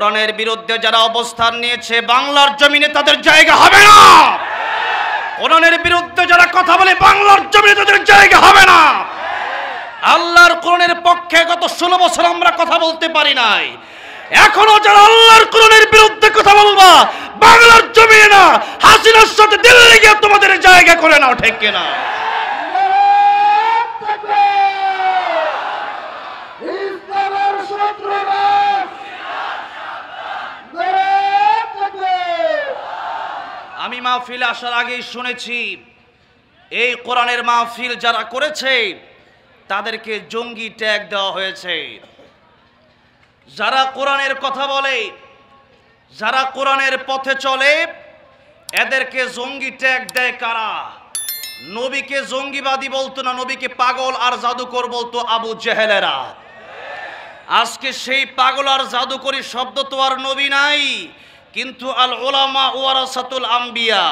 কোরআনের বিরুদ্ধে যারা অবস্থান নিয়েছে বাংলার জমিনে তাদের জায়গা হবে না। কোরআনের বিরুদ্ধে যারা কথা বলে বাংলার জমিনে তাদের জায়গা হবে না। আল্লাহর কোরআনের পক্ষে গত 16 বছর আমরা কথা বলতে পারি নাই। এখনো যারা আল্লাহর কোরআনের বিরুদ্ধে কথা বলবা বাংলার জমিনে না, হাসিনার সাথে দিল্লি গিয়ে তোমাদের জায়গা করে নাও, ঠিক কিনা? আমি মাহফিলে আসার আগেই শুনেছি এই কোরআনের মাহফিল যারা করেছে তাদেরকে জঙ্গি ট্যাগ দেওয়া হয়েছে। যারা কোরআনের কথা বলে, যারা কোরআনের পথে চলে, এদেরকে জঙ্গি ট্যাগ দেয় কারা? নবীকে জঙ্গিবাদী বলতো না, নবীকে পাগল আর জাদুকর বলতো আবু জেহেলেরা। আজকে সেই পাগল আর জাদুকরি শব্দ তো আর নবী নাই, কিন্তু আল উলামা ওয়ারাসাতুল আম্বিয়া।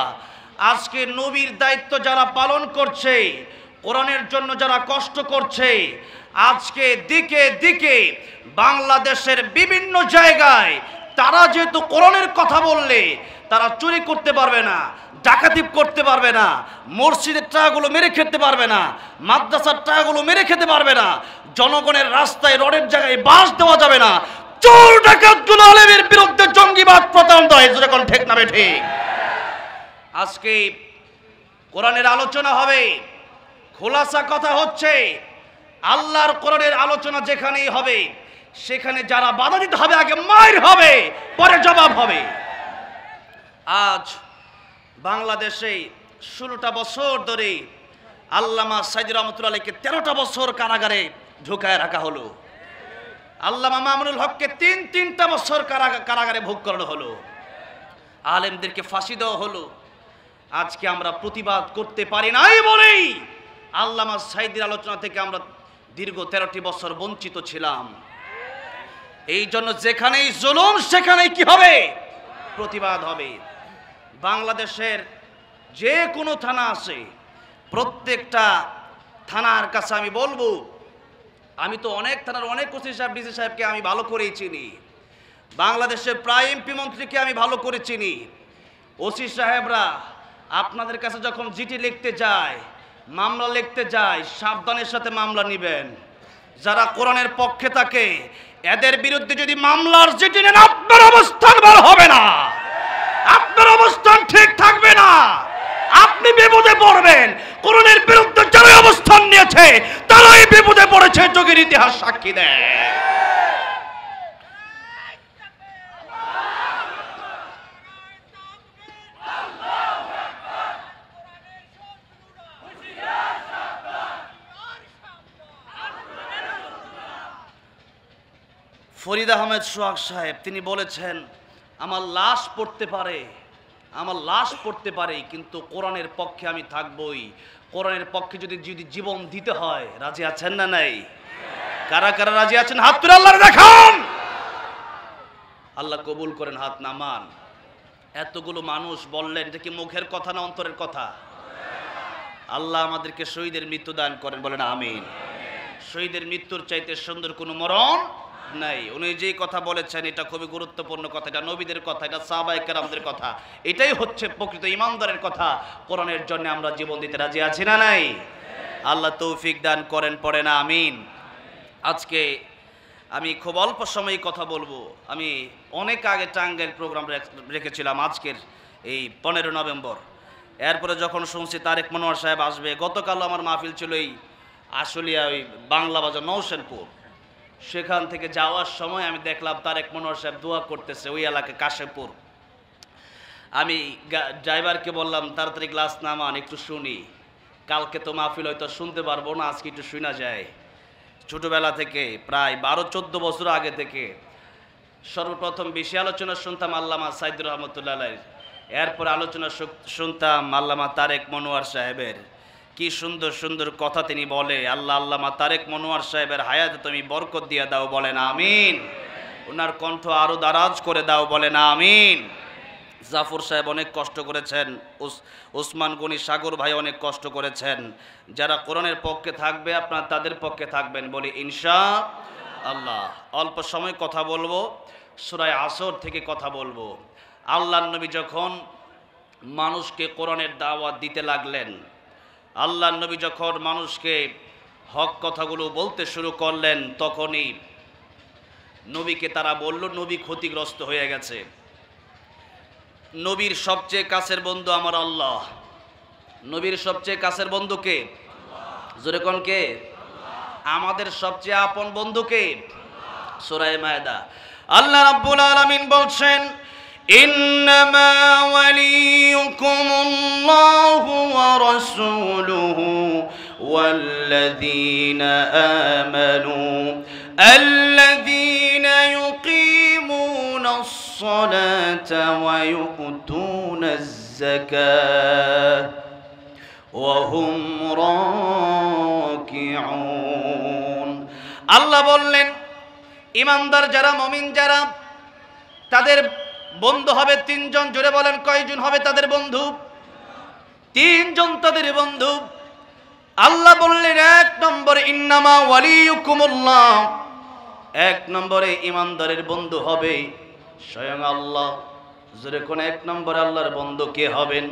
আজকে নবীর দায়িত্ব যারা পালন করছে, কোরআনের জন্য যারা কষ্ট করছে, আজকে দিকে দিকে বাংলাদেশের বিভিন্ন জায়গায় তারা যেহেতু কোরআনের কথা বললে তারা চুরি করতে পারবে না, ডাকাতি করতে পারবে না, মসজিদের টাকাগুলো মেরে খেতে পারবে না, মাদ্রাসার টাকাগুলো মেরে খেতে পারবে না, জনগণের রাস্তায় রোডের জায়গায় বাস দেওয়া যাবে না, চোর ডাকাতগুলো আলেমের বিরুদ্ধে জঙ্গিবাদ প্রচার হয়, যখন ঠিক না ঠিক। আজকে কোরআনের আলোচনা হবে, খোলাসা কথা হচ্ছে আল্লাহর কোরআনের আলোচনা যেখানেই হবে সেখানে যারা বাধা দিতে হবে আগে মাইর হবে, পরে জবাব হবে। আজ বাংলাদেশে 16টা বছর ধরে আল্লামা সাইদি রহমতুল্লাহ আলাইকে 13টা বছর কারাগারে ঢুকায় রাখা হলো। আল্লামা মামুনুল হককে তিনটা বছর কারাগারে ভোগ করানো হলো। আলেমদেরকে ফাঁসি দেওয়া হলো। আজকে আমরা প্রতিবাদ করতে পারি নাই বলেই আল্লামা সাইদির আলোচনা থেকে আমরা দীর্ঘ 13টি বছর বঞ্চিত ছিলাম। এই জন্য যেখানেই জুলুম সেখানেই কি হবে? প্রতিবাদ হবে। বাংলাদেশের যে কোনো থানা আছে, প্রত্যেকটা থানার কাছে আমি বলবো, আমি তো অনেক থানার অনেক ওসি সাহেব ডিসি সাহেবকে আমি ভালো করেই চিনি, বাংলাদেশের প্রায় এমপি মন্ত্রীকে আমি ভালো করে চিনি। ওসি সাহেবরা আপনাদের কাছে যখন চিঠি লিখতে যায়, মামলা লিখতে যায়, সাবধানের সাথে মামলা নেবেন। যারা কোরআনের পক্ষে থাকে এদের বিরুদ্ধে যদি মামলার চিঠি নেন আপনার অবস্থান ভালো হবে না, আপনার অবস্থান ঠিক থাকবে না, আপনি বিপদে পড়বেন। কোরআনের বিরুদ্ধে যারা অবস্থান নিয়েছে তারাই বিপদে পড়েছে, যোগের ইতিহাস সাক্ষী দেয়। ফরিদ আহমেদ সোহাগ সাহেব তিনি বলেছেন, আমার লাশ পড়তে পারে, আমার লাশ পড়তে পারে, কিন্তু কোরআনের পক্ষে আমি থাকবই। কোরআনের পক্ষে যদি জীবন দিতে হয় রাজি আছেন না নাই? কারা কারা রাজি আছেন হাত তুলে আল্লাহর দেখান। আল্লাহ কবুল করেন, হাত নামান। এতগুলো মানুষ বললেন, এটা কি মুখের কথা না অন্তরের কথা? আল্লাহ আমাদেরকে শহীদের মৃত্যু দান করেন, বলেন আমিন। শহীদের মৃত্যুর চাইতে সুন্দর কোনো মরণ নাই। উনি যে কথা বলেছেন এটা খুবই গুরুত্বপূর্ণ কথা, এটা নবীদের কথা, এটা সাহাবায়ে কেরামদের কথা, এটাই হচ্ছে প্রকৃত ইমানদারের কথা। কোরআনের জন্য আমরা জীবন দিতে রাজি আছি না নাই? আল্লাহ তৌফিক দান করেন, পড়ে না আমিন। আজকে আমি খুব অল্প সময়ে কথা বলবো। আমি অনেক আগে টাঙ্গাইল প্রোগ্রাম রেখেছিলাম আজকের এই 15 নভেম্বর। এরপরে যখন শুনছি তারেক মনোয়ার সাহেব আসবে, গতকাল আমার মাহফিল ছিল এই আশুলিয়া ওই বাংলা বাজার নওশেরপুর। সেখান থেকে যাওয়ার সময় আমি দেখলাম তারেক মনোয়ার সাহেব দোয়া করতেছে ওই এলাকায় কাশেপুর। আমি ড্রাইভারকে বললাম তাড়াতাড়ি গ্লাস নামান, একটু শুনি, কালকে তো মাহফিল হয়তো শুনতে পারবো না, আজকে একটু শোনা যায়। ছোটোবেলা থেকে প্রায় 12-14 বছর আগে থেকে সর্বপ্রথম বেশি আলোচনা শুনতাম আল্লামা সাইদুর রহমতুল্লাহ আলাইহি, এরপর আলোচনা শুনতাম আল্লামা তারেক মনোয়ার সাহেবের। কি সুন্দর সুন্দর কথা তিনি বলে। আল্লাহ আল্লামা তারেক মনোয়ার সাহেবের হায়াতে তুমি বরকত দিয়ে দাও, বলেন আমিন। ওনার কণ্ঠ আরো দারাজ করে দাও, বলেন আমিন। জাফর সাহেব অনেক কষ্ট করেছেন, ওসমান গনি সাগর ভাই অনেক কষ্ট করেছেন। যারা কোরআনের পক্ষে থাকবে আপনারা তাদের পক্ষে থাকবেন, বলি ইনশাআল্লাহ। অল্প সময় কথা বলবো। সূরা আসর থেকে কথা বলবো। আল্লাহর নবী যখন মানুষকে কোরআনের দাওয়াত দিতে লাগলেন, আল্লাহর নবী যখন মানুষকে হক কথাগুলো বলতে শুরু করলেন, তখনই নবীকে তারা বলল নবী ক্ষতিগ্রস্ত হয়ে গেছে। নবীর সবচেয়ে কাছের বন্ধু আমার আল্লাহ। নবীর সবচেয়ে কাছের বন্ধু কে? জোরে কোন কে? আমাদের সবচেয়ে আপন বন্ধু কে? সূরা মায়দা আল্লাহ রাব্বুল আলামিন বলছেন, ইন্নামা ওয়ালিয়ুকুমুল্লাহু ওয়া রাসূলুহু ওয়াল্লাযীনা আমানু আল্লাযীনা ইউকিমুনাস সালাতা ওয়া ইউতুনাজ যাকাত ওয়া হুম রাকিউন। আল্লাহ বললেন ইমানদার যারা, মুমিন যারা, তাদের বন্ধু হবে তিনজন। জোরে বলেন কয়জন হবে তাদের বন্ধু? তিনজন তাদের বন্ধু। আল্লাহ বললেন এক নম্বরে ইন্নামা ওয়ালিয়ুকুমুল্লাহ, এক নম্বরে ইমানদারের বন্ধু হবে স্বয়ং আল্লাহ। জোরে কোন এক নম্বরে আল্লাহর বন্ধু কে হবেন?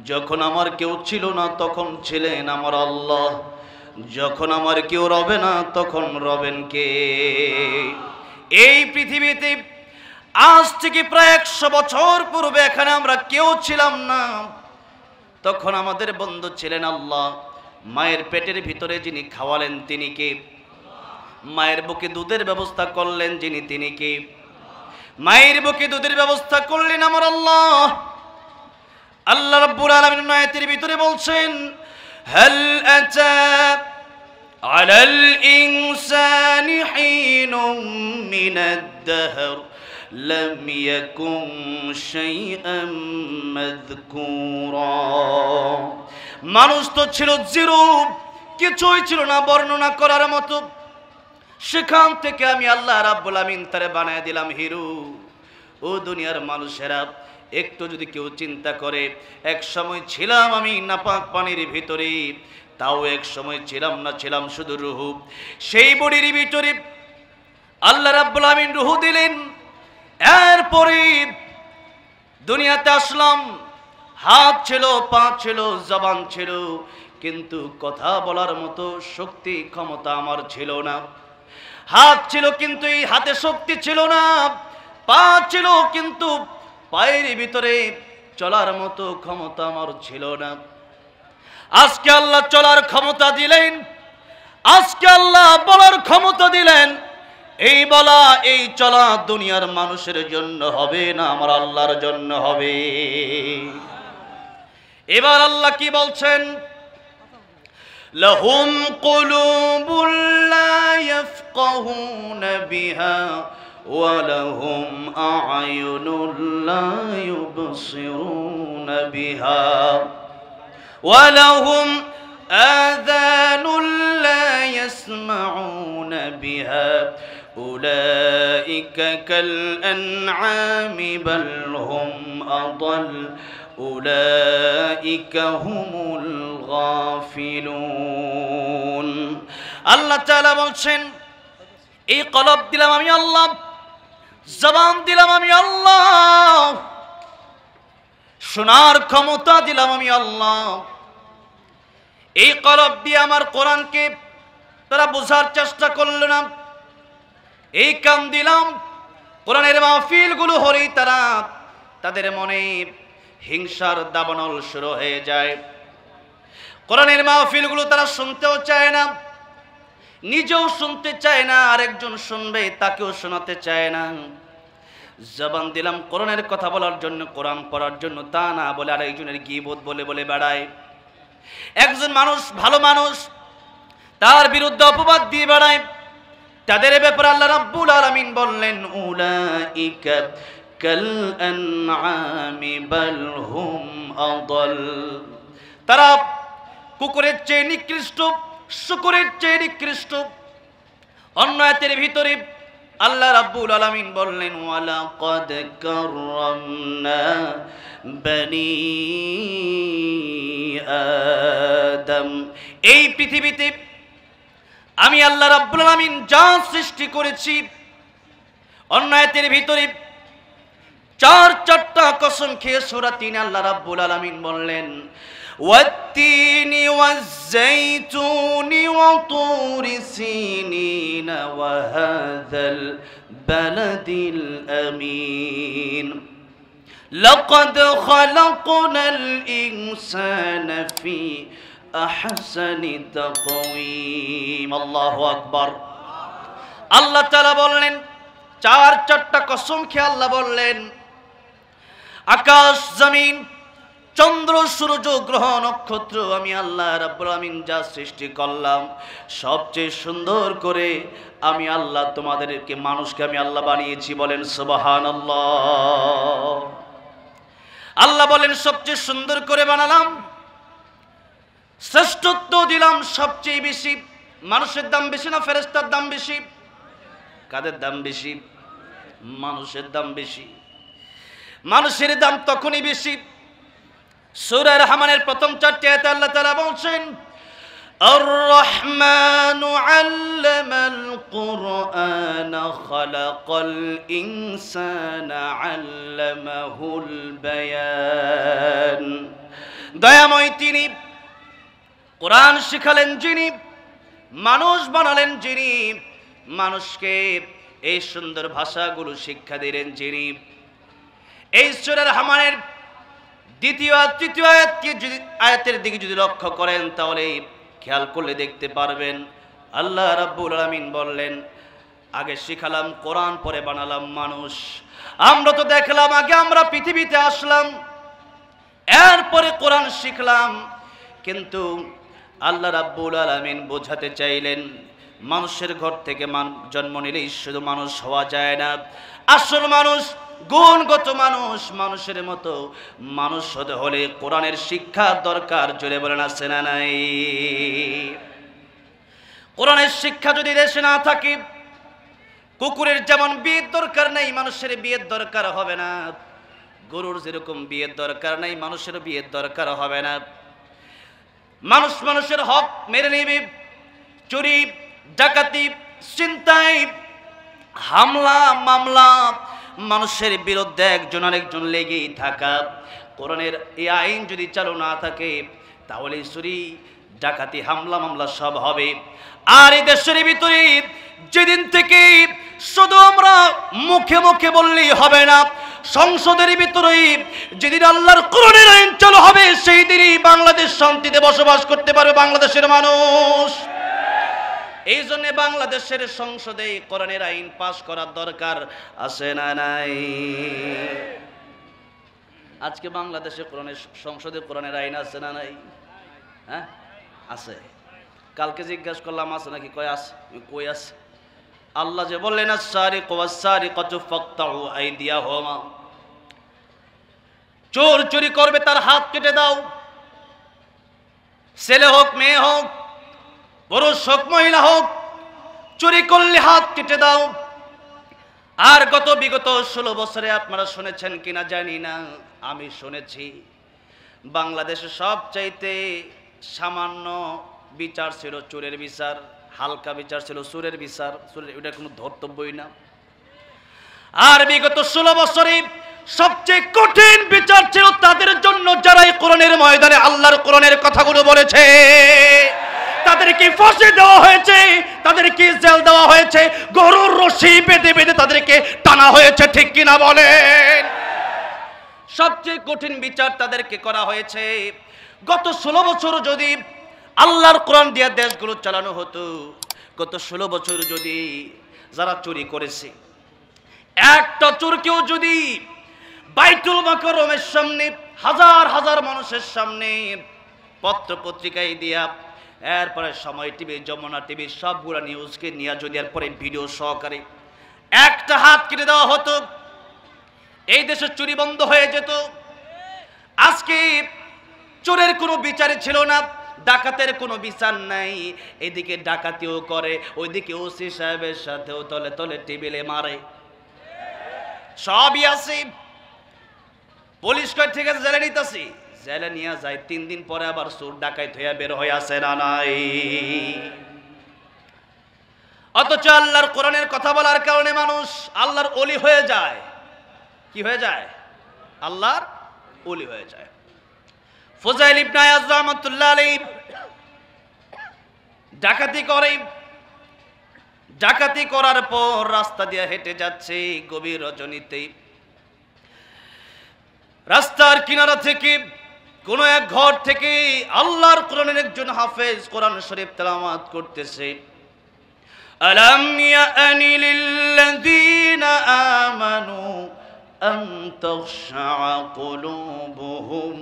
যখন আমার কেউ ছিল না তখন ছিলেন আমার আল্লাহ, যখন আমার কেউ রবে না তখন রবেন কে? এই পৃথিবীতে আজ থেকে প্রায় 100 বছর পূর্বে এখানে আমরা কেউ ছিলাম না, তখন আমাদের বন্ধু ছিলেন আল্লাহ। মায়ের পেটের ভিতরে যিনি খাওয়ালেন তিনি কে? মায়ের বুকে দুধের ব্যবস্থা করলেন যিনি, তিনি কে? মায়ের বুকে দুধের ব্যবস্থা করলেন আমার আল্লাহ। আল্লাহ রাব্বুল আলামিন আয়াতের ভিতরে বলছেন, হাল আতা আলাল ইনসানি হিনুম মিনাদ দাহর লাম ইয়াকুন শাইআম মাযকুরা। মানুষ তো ছিল জিরো, কিছুই ছিল না বর্ণনা করার মতো। সেখান থেকে আমি আল্লাহ রাব্বুল আলামিন তারে বানায় দিলাম হিরো। ও দুনিয়ার মানুষেরা, একটু যদি কেউ চিন্তা করে, এক সময় ছিলাম আমি নাপাক পানির ভিতরে, তাও এক সময় ছিলাম না, ছিলাম শুধু রুহু। সেই বডির ভিতরে আল্লাহ রাব্বুল আলামিন রুহু দিলেন। এরপরে দুনিয়াতে আসলাম। হাত ছিল, পা ছিল, জবান ছিল, কিন্তু কথা বলার মতো শক্তি ক্ষমতা আমার ছিল না। হাত ছিল কিন্তু এই হাতে শক্তি ছিল না। পা ছিল কিন্তু পায়ের ভিতরে চলার মতো ক্ষমতা আমার ছিল না। আজকে আল্লাহ চলার ক্ষমতা দিলেন, আজকে আল্লাহ বলার ক্ষমতা দিলেন। এই বলা, এই চলা দুনিয়ার মানুষের জন্য হবে না, আমার আল্লাহর জন্য হবে। এবার আল্লাহ কি বলছেন? লাহুম কুলুবুন লা ইয়াফকাহুনা বিহা ওয়া লাহুম আ'য়ুনুন লা ইউবসিরুনা বিহা ওয়া লাহুম আযানুন লা ইয়াসমাউনা বিহা উলাইকা কাল আন'আমি বাল হুম আদাল উলাইকা হুমুল গাফিলুন। আল্লাহ তাআলা বলছেন, এই কলব দিলাম আমি আল্লাহ, জবান দিলাম আমি আল্লাহ, শোনার ক্ষমতা দিলাম আমি আল্লাহ। এই কলব দিয়ে আমার কোরআনকে তারা বোঝার চেষ্টা করল না। এই কান দিলাম, কোরআনের মাহফিলগুলো হলেই তাদের মনে হিংসার দাবানল শুরু হয়ে যায়। কোরআনের মাহফিলগুলো তারা শুনতেও চায় না, নিজেও শুনতে চায় না, আরেকজন শুনবে তাকেও শোনাতে চায় না। জবান দিলাম কোরআনের কথা বলার জন্য, কোরআন পড়ার জন্য, তা না বলে আরেকজনের গীবত বলে বলে বেড়ায়। একজন মানুষ ভালো মানুষ, তার বিরুদ্ধে অপবাদ দিয়ে বেড়ায়। তাদের ব্যাপারে আল্লাহ রাব্বুল আলামিন বললেন, উলাইকা কাল আন'আমি বাল হুম আদাল। তারা কুকুরের চেয়ে নিকৃষ্ট, শুকরের চেয়ে নিকৃষ্ট। অন্য আয়াতের ভিতরে আল্লাহ রাব্বুল আলামিন বললেন, ওয়ালাকাদ কাররামনা বনি আদম। এই পৃথিবীতে আমি আল্লাহ রাব্বুল আলামিন যা সৃষ্টি করেছি, অন্য আয়াতের ভিতরে চারটা কসম খেয়ে সূরা ৩ আল্লাহ রাব্বুল আলামিন বললেন والتين والزيتون وطور سينين وهذا البلد الأمين لقد خلقنا الإنسان في أحسن تقويم الله أكبر আল্লাহ তাআলা বললেন চারটা কসম খেয়ে আল্লাহ বললেন আকাশ জমিন চন্দ্র সূর্য গ্রহ নক্ষত্র আমি আল্লাহ রাব্বুল আমিন যা সৃষ্টি করলাম সবচেয়ে সুন্দর করে আমি আল্লাহ তোমাদেরকে মানুষকে আমি আল্লাহ বানিয়েছি বলেন সুবহানাল্লাহ। আল্লাহ বলেন সবচেয়ে সুন্দর করে বানালাম, শ্রেষ্ঠত্ব দিলাম সবচেয়ে বেশি। মানুষের দাম বেশি না ফেরেশতার দাম বেশি? কাদের দাম বেশি? মানুষের দাম বেশি। মানুষের দাম তখনই বেশি, সূরা রহমানের প্রথম 4টি আয়াতে আল্লাহ তাআলা বলছেন আর রহমানু আল্লামাল কুরআনা খালাকাল ইনসানা আল্লামাহুল বায়ান। দয়াময় তিনি, কোরআন শিখালেন যিনি, মানুষ বানালেন যিনি, মানুষকে এই সুন্দর ভাষাগুলো শিক্ষা দিলেন যিনি। এই সূরা রহমানের দ্বিতীয় আর তৃতীয় আয়াতের দিকে যদি লক্ষ্য করেন তাহলে খেয়াল করলে দেখতে পারবেন আল্লাহ রাব্বুল আলামিন বললেন আগে শিখালাম কোরআন, পরে বানালাম মানুষ। আমরা তো দেখলাম আগে আমরা পৃথিবীতে আসলাম, এরপরে কোরআন শিখলাম, কিন্তু আল্লাহ রাব্বুল আলামিন বোঝাতে চাইলেন মানুষের ঘর থেকে জন্ম নিলেই শুধু মানুষ হওয়া যায় না। আসল মানুষ, গুণগত মানুষ, মানুষের মতো মানুষ হতে হলে কোরআনের শিক্ষা দরকার। জোরে বলেন আছে না নাই? কোরআনের শিক্ষা যদি দেশে না থাকে, কুকুরের যেমন বিয়ের দরকার নেই মানুষের বিয়ের দরকার হবে না, গরুর যেরকম বিয়ের দরকার নেই মানুষের বিয়ের দরকার হবে না। মানুষ মানুষের হক মেরে নেবে, চুরি ডাকাতি ছিনতাই হামলা মামলা মানুষের বিরুদ্ধে একজন আরেকজন লেগেই থাকা। কোরআনের এই আইন যদি চালু না থাকে তাহলে চুরি ডাকাতি হামলা মামলা সব হবে। আর এই দেশের ভিতরে যেদিন থেকে শুধু আমরা মুখে মুখে বললেই হবে না, সংসদের ভিতরে যেদিন আল্লাহর কোরআনের আইন চালু হবে সেই দিনই বাংলাদেশ শান্তিতে বসবাস করতে পারবে বাংলাদেশের মানুষ। এই জন্য বাংলাদেশের সংসদে কোরআনের আইন পাস করার দরকার আছে না নাই? আজকে বাংলাদেশে কোরআনের সংসদে কোরআনের আইন আছে না নাই? হ্যাঁ আছে। কালকে জিজ্ঞাসা করলাম আছে নাকি, কই আছে? কই আছে? আল্লাহ যে বললেন আস-সারিকু ওয়াস-সারিকাতু ফাকতাউ আইদিয়াহুমা, চোর চুরি করবে তার হাত কেটে দাও। ছেলে হোক মেয়ে হোক, পুরুষ হোক মহিলা হোক, চুরি করলে হাত কেটে দাও। আর বিগত 16 বছরে আপনারা শুনেছেন কিনা জানি না, আমি শুনেছি বাংলাদেশে সবচাইতে সামান্য বিচার ছিল চোরের বিচার, হালকা বিচার ছিল চোরের বিচার। এটা কোনো ধর্তব্যই না। আর বিগত 16 বছরে সবচেয়ে কঠিন বিচার ছিল তাদের জন্য যারা এই কোরআনের ময়দানে আল্লাহর কোরআনের কথাগুলো বলেছে। তাদেরকে ফাঁসি দেওয়া হয়েছে, তাদেরকে জেল দেওয়া হয়েছে, গরুর রশি বেঁধে বেঁধে তাদেরকে টানা হয়েছে, ঠিক কিনা বলেন? সবচেয়ে কঠিন বিচার তাদেরকে করা হয়েছে। গত 16 বছর যদি আল্লাহর কোরআন দিয়ে দেশগুলো চালানো হতো, গত 16 বছর যদি যারা চুরি করেছে একটা চোরকেও যদি বাইতুল মাকরমের সামনে হাজার হাজার মানুষের সামনে পত্র পত্রিকায় দিয়া, এরপরে সময় টিভি, যমুনা টিভি সবগুলা নিউজকে নিয়ে যদি এরপরে ভিডিও সহকারে একটা হাত কেটে দেওয়া হতো, এই দেশে চুরি বন্ধ হয়ে যেত। আজকে চোরের কোনো বিচারই ছিল না, ডাকাতের কোনো বিচার নাই। এদিকে ডাকাতিও করে, ওইদিকে ওসি সাহেবের সাথেও তলে তলে টেবিলে মারে, সবই আছে। পুলিশ কয় ঠিক আছে জেলে নিতেছি, জেলে নিয়ে যায়, 3 দিন পরে আবার চোর ডাকাত হইয়া বের হয়ে আসে না নাই? অথচ আল্লাহর কোরআনের কথা বলার কারণে মানুষ আল্লাহর ওলি হয়ে যায়। কি হয়ে যায়? আল্লাহর ওলি হয়ে যায়। ফুজাইল ইবনে আয়াজ রাহমাতুল্লাহ আলাইহি ডাকাতি করার পর রাস্তা দিয়ে হেঁটে যাচ্ছে গভীর রজনীতে। রাস্তার কিনারা থেকে কোন এক ঘর থেকে আল্লাহর কোরআনের একজন হাফেজ কোরআন শরীফ তেলাওয়াত করতেছে। আলাম ইয়ানি লিল্লাযীনা আমানু আন তাখশা কুলুবুহুম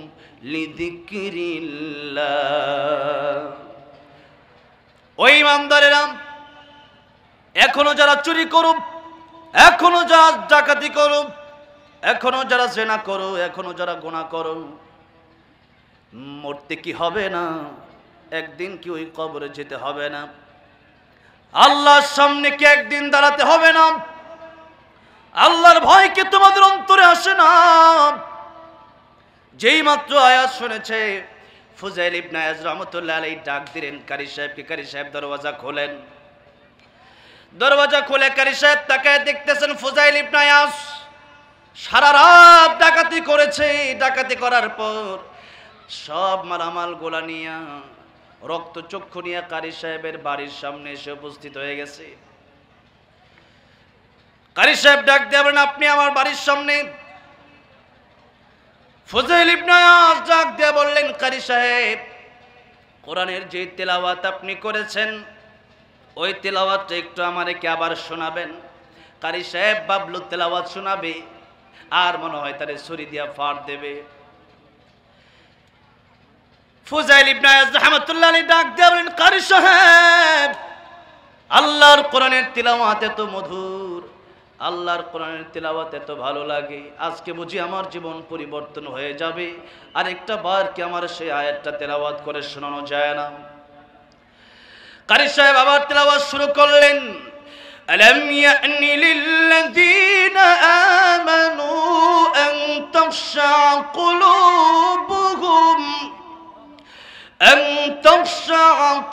লিযিকরিল্লাহ। ওই ইমানদারেরা, এখনো যারা চুরি করো, এখনো যারা ডাকাতি করো, এখনো যারা জিনা করো, এখনো যারা গুনাহ করো, মরতে কি হবে না? একদিন কি ওই কবরে যেতে হবে না? আল্লাহর সামনে কি একদিন দাঁড়াতে হবে না? আল্লাহর ভয় কি তোমাদের অন্তরে আসে না? যেই মাত্র আয়াত শুনেছে ফুজাইল ইবনে আয়াজ রাহমাতুল্লাহ আলাইহি ডাক দিলেন কারি সাহেবকে। কারি সাহেব দরওয়াজা খোলেন। দরওয়াজা খুলে কারি সাহেব তাকায় দেখতেছেন ফুজাইল ইবনে আয়াজ সারা রাত ডাকাতি করেছে। ডাকাতি করার পর সব মালামাল গোলা নিয়া, রক্ত চক্ষু নিয়ে কারি সাহেবের বাড়ির সামনে এসে উপস্থিত হয়ে গেছে। কারি সাহেব ডাক দিয়ে বলেন, আপনি আমার বাড়ির সামনে? ফুজাইল ইবনে আয়াজ ডাক দিয়ে বললেন, কারি সাহেব, কোরআনের যে তেলাওয়াত আপনি করেছেন ওই তেলাওয়াতটা একটু আমাদেরকে আবার শোনাবেন। কারি সাহেব বাবলু তেলাওয়াত শোনাবে আর মনে হয় তারে ছুরি দিয়া ফাড় দেবে। ফুজাইল ইবনে আয়াজ রাহমাতুল্লাহ আলাইহি ডাক দিয়ে বলেন, কারি সাহেব, আল্লাহর কোরআনের তেলাওয়াত এত মধুর, আল্লাহর কোরআনের তেলাওয়াত এত ভালো লাগে, আজকে বুঝি আমার জীবন পরিবর্তন হয়ে যাবে। আরেকটা বার কি আমার সেই আয়াতটা তেলাওয়াত করে শোনানো যায় না? কারি সাহেব আবার তেলাওয়াত শুরু করলেন। আলাম ইয়ানি লিল্লাযীনা আমানু আন তাখশা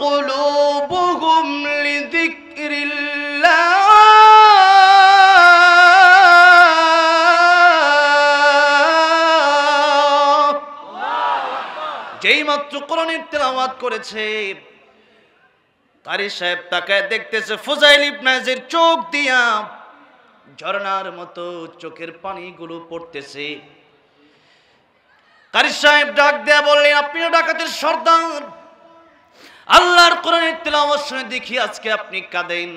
কুলুবুহুম লিযিকরিল্লাহ। যেই মাত্র কোরআনের তেলাওয়াত করেছে কারি সাহেব তাকায় দেখতেছে ফুজাইল ইবনে আয়াজের চোখ দিয়া ঝর্ণার মতো চোখের পানিগুলো পড়তেছে। কারি সাহেব ডাক দেয়া বললেন, আপনিও ডাকাতের সর্দার, আল্লাহর কোরআনের তেলাওয়াত শুনে দেখি আজকে আপনি কাঁদেন,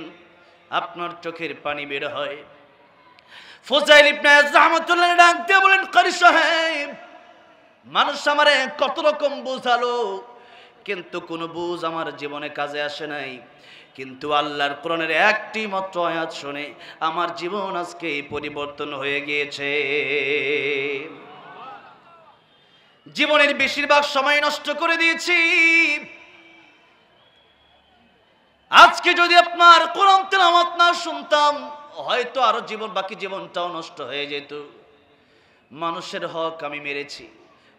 আপনার চোখের পানি বের হয়। ফুজাইল ইবনে আয়াজ রাহমাতুল্লাহ ডাক দেয়া বলেন, কারি সাহেব, মানুষ আমারে কত রকম বোঝালো, কিন্তু কোনো বুঝ আমার জীবনে কাজে আসে নাই। কিন্তু আল্লাহর কোরআনের একটি মাত্র আয়াত শুনে আমার জীবন আজকে পরিবর্তন হয়ে গিয়েছে। জীবনের বেশিরভাগ সময় নষ্ট করে দিয়েছি, আজকে যদি আপনার কোরআন তেলাওয়াত না শুনতাম হয়তো আরো বাকি জীবনটাও নষ্ট হয়ে যেত। মানুষের হক আমি মেরেছি,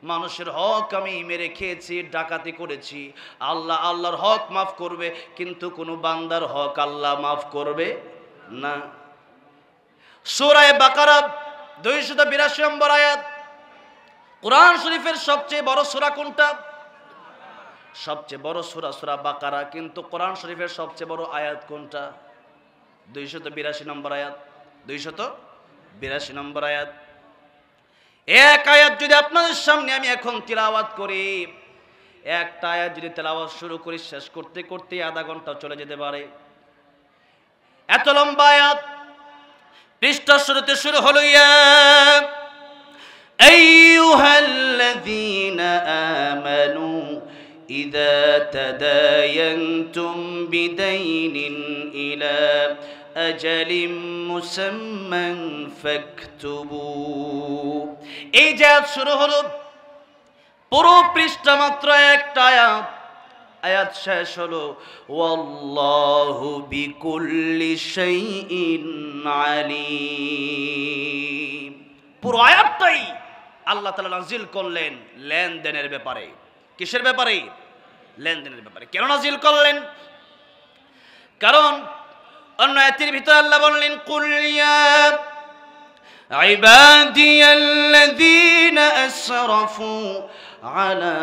মানুষের হক আমি মেরে খেয়েছি, ডাকাতি করেছি, আল্লাহর হক মাফ করবে, কিন্তু কোনো বান্দার হক আল্লাহ মাফ করবে না। সূরা বাকারা 282 নম্বর আয়াত। কোরআন শরীফের সবচেয়ে বড় সূরা কোনটা? সবচেয়ে বড় সূরা বাকারা, কিন্তু কোরআন শরীফের সবচেয়ে বড় আয়াত কোনটা? 282 নম্বর আয়াত। 282 নম্বর আয়াত। এক আয়াত যদি আপনাদের সামনে আমি এখন তিলাওয়াত করি, একটা আয়াত যদি তেলাওয়াত শুরু করি শেষ করতে করতে আধা ঘন্টা চলে যেতে পারে। এত লম্বা আয়াত। পৃষ্ঠা শুরুতে শুরু হলো, ইয়া আইয়ুহাল্লাযীনা আমানু ইযা তাদায়ানতুম বিদাইনিন ইলা আজালিম মুসাম্মান ফাকতুবু। এই যে আয়াত শুরু হলো, পুরো পৃষ্ঠা মাত্র একটা আয়াত, আয়াত শেষ হলো ওয়াল্লাহু বিকুল্লি শাইইন আলীম। পুরো আয়াতটাই আল্লাহ তাআলা নাজিল করলেন লেনদেনের ব্যাপারে। কিসের ব্যাপারে? লেনদেনের ব্যাপারে। কেন নাজিল করলেন? কারণ অন্য আয়াতের ভিতরে আল্লাহ বললেন কুল ইয়া ইবাদিয়াল্লাযীনা আসরাফু আলা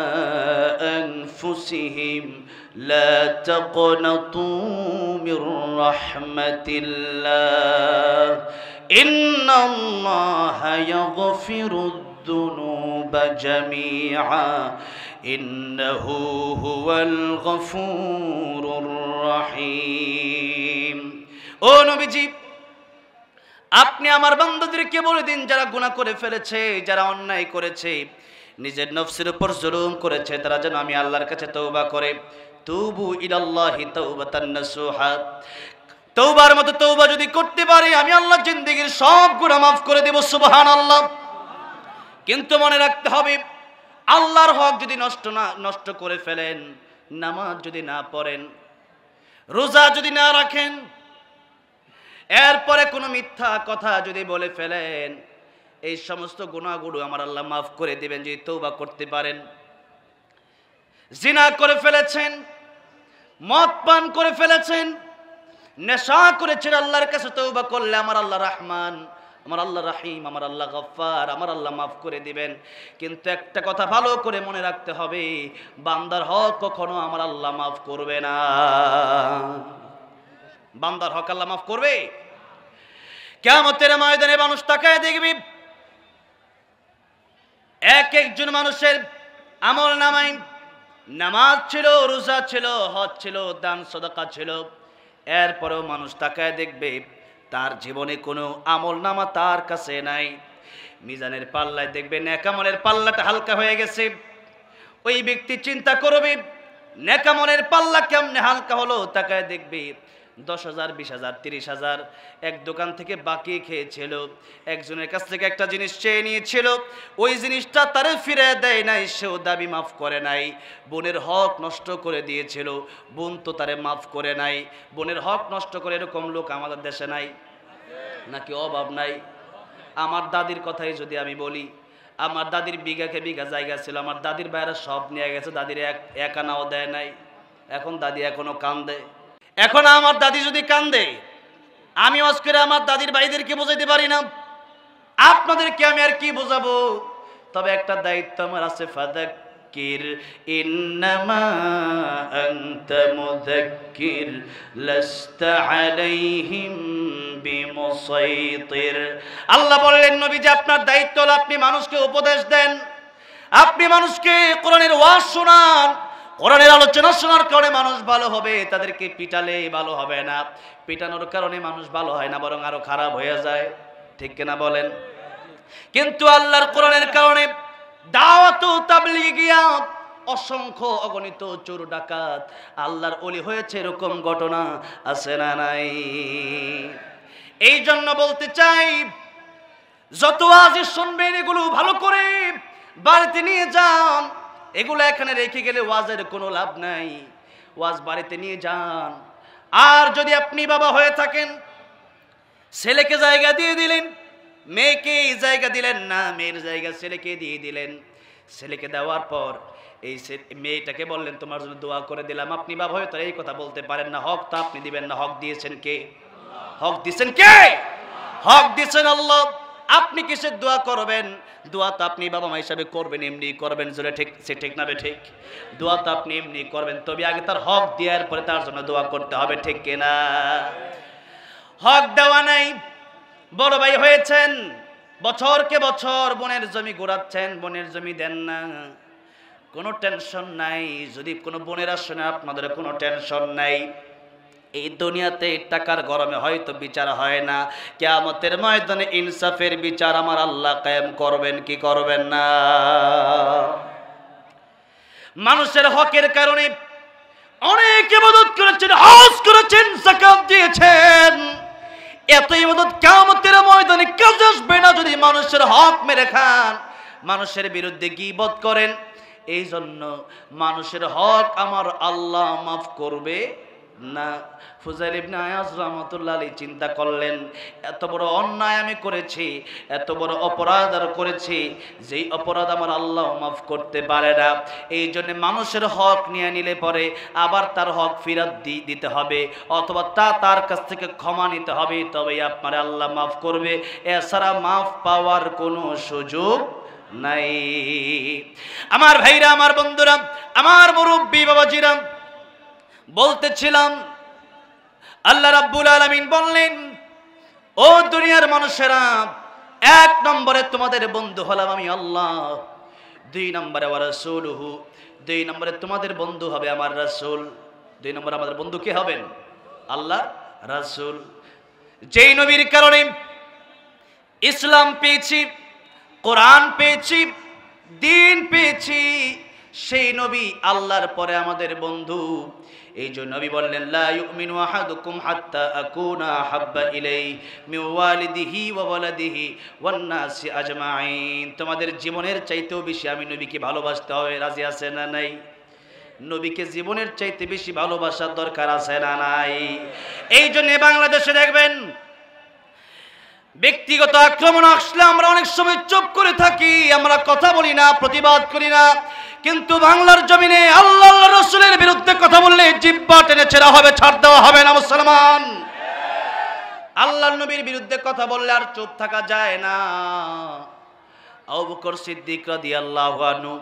আনফুসিহিম লা তাকনাতু মির রাহমাতিল্লাহ ইন্নাল্লাহা ইয়াগফিরুদ যুনুবা জামিআ ইন্নাহু হুয়াল গফুরুর রহিম। ও নবীজি, আপনি আমার বান্দাদেরকে বলে দিন, যারা গুনাহ করে ফেলেছে, যারা অন্যায় করেছে, নিজের নফসের উপর জুলুম করেছে, তারা যেন আমি আল্লাহর কাছে তওবা করে। তুবু ইলাল্লাহি তাওবাতান নাসুহা, তওবার মতো তওবা যদি করতে পারি, আমি আল্লাহ জিন্দেগীর সব গুনাহ মাফ করে দেব। সুবহানাল্লাহ। কিন্তু মনে রাখতে হবে, আল্লাহর হক যদি নষ্ট করে ফেলেন, নামাজ যদি না পড়েন, রোজা যদি না রাখেন, এরপরে কোনো মিথ্যা কথা যদি বলে ফেলেন, এই সমস্ত গুনাহগুলো আমার আল্লাহ মাফ করে দিবেন যদি তওবা করতে পারেন। জিনা করে ফেলেছেন, মদ পান করে ফেলেছেন, নেশা করেছেন, আল্লাহর কাছে তওবা করলে আমার আল্লাহ রহমান, আমার আল্লাহ রাহিম, আমার আল্লাহ গফফার, আমার আল্লাহ মাফ করে দিবেন। কিন্তু একটা কথা ভালো করে মনে রাখতে হবে, বান্দার হক কখনো আমার আল্লাহ মাফ করবে না। বান্দার হক আল্লাহ মাফ করবে? কিয়ামতের ময়দানে মানুষ তাকায় দেখবি, এক একজন মানুষের আমল নামায় নামাজ ছিল, রোজা ছিল, হজ ছিল, দান সদকা ছিল, এরপরেও মানুষ তাকায় দেখবে তার জীবনে কোনো আমল নামা তার কাছে নাই। মিজানের পাল্লায় দেখবে নেকামলের পাল্লাটা হালকা হয়ে গেছে। ওই ব্যক্তি চিন্তা করবে নেকামলের পাল্লা কেমনে হালকা হলো। তাকায় দেখবে 10,000, 20,000, 30,000 এক দোকান থেকে বাকি খেয়েছিল, একজনের কাছ থেকে একটা জিনিস চেয়ে নিয়েছিল, ওই জিনিসটা তারে ফিরে দেয় নাই, সেও দাবি মাফ করে নাই। বোনের হক নষ্ট করে দিয়েছিল, বোন তো তারে মাফ করে নাই। বোনের হক নষ্ট করে এরকম লোক আমাদের দেশে নাই নাকি? অভাব নাই? আমার দাদির কথাই যদি আমি বলি, আমার দাদির বিঘাকে বিঘা জায়গা ছিল, আমার দাদির বাইরে সব নিয়ে গেছে, দাদির এক আনাও দেয় নাই। এখন দাদি এখনো কান্দে। এখন আমার দাদি যদি কান্দে, আমি ওয়াজ করে আমার দাদির ভাইদেরকে বোঝাইতে পারি না, আপনাদেরকে আমি আর কি বোঝাবো? তবে একটা দায়িত্ব আমার আছে, ফাযাক্কির ইন্নামা আনতা মুযাক্কির লাস্তা আলাইহিম বিমুসাইতির। আল্লাহ বললেন, নবী যে আপনার দায়িত্ব হলো আপনি মানুষকে উপদেশ দেন, আপনি মানুষকে কোরআনের ওয়াজ শোনান। কোরআনের আলোচনা শোনার কারণে মানুষ ভালো হবে, তাদেরকে পিটালে ভালো হবে না। পিটানোর কারণে মানুষ ভালো হয় না, বরং আরো খারাপ হয়ে যায়। ঠিক কিনা বলেন? কিন্তু আল্লাহর কোরআনের কারণে দাওয়াত ও তাবলীগিয়া অসংখ্য অগণিত চোর ডাকাত আল্লাহর ওলি হয়েছে, এরকম ঘটনা আছে না নাই? এই জন্য বলতে চাই, যত আজ শুনবেন এগুলো ভালো করে বাড়িতে নিয়ে যান। এগুলো এখানে রেখে গেলে ওয়াজের কোনো লাভ নাই। ওয়াজ বাড়িতে নিয়ে যান। আর যদি আপনি বাবা হয়ে থাকেন, ছেলেকে জায়গা দিয়ে দিলেন, মেয়েকে জায়গা দিলেন না, মেয়ের জায়গা ছেলেকে দিয়ে দিলেন। ছেলেকে দেওয়ার পর এই মেয়েটাকে বললেন তোমার জন্য দোয়া করে দিলাম। আপনি বাবা হয়ে তো এই কথা বলতে পারেন না, হক তো আপনি দিবেন না। হক দিয়েছেন কে? হক দিয়েছেন কে? হক দিয়েছেন আল্লাহ। আপনি কিসের দোয়া করবেন? দোয়া তো আপনি বাবা মা হিসাবে করবেন, এমনি করবেন। জোরে ঠিক সে ঠিক না? ঠিক। দোয়া তো আপনি এমনি করবেন, তবে আগে তার হক দেওয়ার পরে তার জন্য দোয়া করতে হবে। ঠিক কিনা? হক দেওয়া নাই, বড় ভাই হয়েছেন, বছরকে বছর বোনের জমি ঘোরাচ্ছেন, বোনের জমি দেন না, কোনো টেনশন নাই। যদি কোনো বোনেরা শোনে আপনাদের কোনো টেনশন নাই। এই দুনিয়াতে টাকার গরমে হয়তো বিচার হয় না, কিয়ামতের ময়দানে ইনসাফের বিচার আমার আল্লাহ কায়েম করবেন কি করবেন না? মানুষের হকের কারণে অনেক ইবাদত করেছেন, হজ করেছেন, যাকাত দিয়েছেন, এত ইবাদত কিয়ামতের ময়দানে কাজে আসবে না যদি মানুষের হক মেরে খান, মানুষের বিরুদ্ধে গীবত করেন। এই জন্য মানুষের হক আমার আল্লাহ মাফ করবে না। ফুজাইল ইবনে আয়াজ রাহমাতুল্লাহ আলাইহি চিন্তা করলেন, এত বড় অন্যায় আমি করেছি, এত বড় অপরাধ আর করেছি, যেই অপরাধ আমার আল্লাহ মাফ করতে পারে না। এই জন্য মানুষের হক নিয়ে নিলে পরে আবার তার হক ফেরত দিতে হবে, অথবা তার কাছ থেকে ক্ষমা নিতে হবে, তবেই আপনার আল্লাহ মাফ করবে। এছাড়া মাফ পাওয়ার কোনো সুযোগ নাই। আমার ভাইরা, আমার বন্ধুরা, আমার মুরব্বী বাবাজিরা, বলতেছিলাম আল্লাহ রাব্বুল আলামিন বললেন, ও দুনিয়ার মানুষেরা, এক নম্বরে তোমাদের বন্ধু হলাম আমি আল্লাহ, দুই নম্বরে ওয়া রাসূলুহু, দুই নম্বরে তোমাদের বন্ধু হবে আমার রাসূল। দুই নম্বরে আমাদের বন্ধু কে হবেন? আল্লাহ রাসূল। যেই নবীর কারণে ইসলাম পেয়েছি, কোরআন পেয়েছি, দিন পেয়েছি, সেই নবী আল্লাহর পরে আমাদের বন্ধু। এই জন্য নবী বললেন, লা ইউমিনু আহাদুকুম হাত্তা আকুনা হাব্বা ইলাইহি মিন ওয়ালিদিহি ওয়া ওয়ালাদিহি ওয়ান নাসি আজমাইন। তোমাদের জীবনের চাইতেও বেশি আমি নবীকে ভালোবাসতে হবে। রাজি আছে না নাই? নবীকে জীবনের চাইতে বেশি ভালোবাসার দরকার আছে না নাই? এই জন্য বাংলাদেশে দেখবেন ব্যক্তিগত আক্রমণ আসলে আমরা অনেক সময় চুপ করে থাকি, আমরা কথা বলি না, প্রতিবাদ করি না। কিন্তু বাংলার জমিনে আল্লাহ রাসূলের বিরুদ্ধে কথা বললে জিহ্বা টেনে ছেঁড়া হবে, ছাড় দেওয়া হবে না। মুসলমান, আল্লাহর নবীর বিরুদ্ধে কথা বললে আর চুপ থাকা যায় না। আবু বকর সিদ্দিক রাদিয়াল্লাহু আনহু,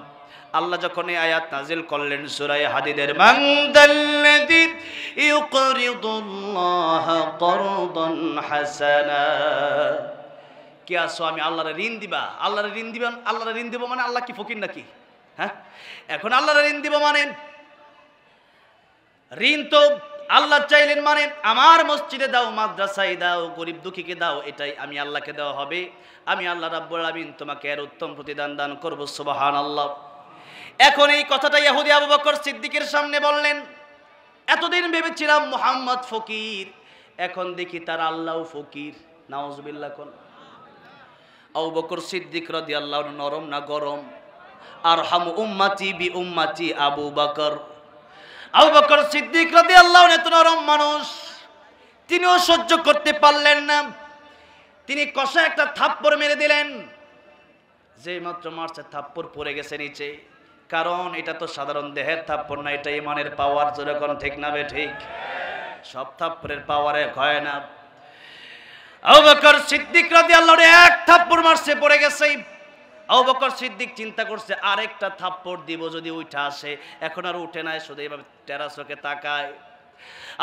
আল্লাহ যখন এই আয়াত নাজিল করলেন সূরা হাদীদের, মান দাল্লাযী ইউকরিদুল্লাহা করদান হাসানা, কি আসো আমি আল্লাহর ঋণ দিবা? আল্লাহর ঋণ দিবেন? আল্লাহর ঋণ দিব মানে আল্লাহ কি ফকির নাকি? হ্যাঁ, এখন আল্লাহর ঋণ দিব মানে ঋণ তো আল্লাহ চাইলেন মানে আমার মসজিদে দাও, মাদ্রাসায় দাও, গরিব দুঃখীকে দাও, এটাই আমি আল্লাহকে দেওয়া হবে। আমি আল্লাহ রাব্বুল আলামিন তোমাকে এর উত্তম প্রতিদান দান করব। সুবহানাল্লাহ। এখন এই কথাটা ইহুদি আবু বকর সিদ্দিকের সামনে বললেন। এতদিন ভেবেছিলাম মুহাম্মদ ফকির, এখন দেখি তার আল্লাহ ফকির। নাউজুবিল্লাহ। কোন আবু বকর সিদ্দিক রাদিয়াল্লাহু আনহু নরম না গরম? আরহামু উম্মতি বি উম্মতি আবু বকর। আবু বকর সিদ্দিক রাদিয়াল্লাহু আনহু এত নরম মানুষ, তিনিও সহ্য করতে পারলেন না। তিনি কষা একটা থাপ্পড় মেরে দিলেন। যে মাত্র মারছে থাপ্পড় পড়ে গেছে নিচে, কারণ এটা তো সাধারণ দেহের থাপ্পড় না, এটা ইমানের পাওয়ার। যেরকম ঠিক না বে ঠিক? সব থাপ্পড়ের পাওয়ারে হয় না। আবু বকর সিদ্দিক রাদিয়াল্লাহু আনহু এক থাপ্পড় মারছে, পড়ে গেছে। আবু বকর সিদ্দিক চিন্তা করছে আরেকটা থাপ্পড় দিব, যদি উঠে আসে। এখন আর উঠে নাই, শুধু এইভাবে টেরা চোখে তাকায়।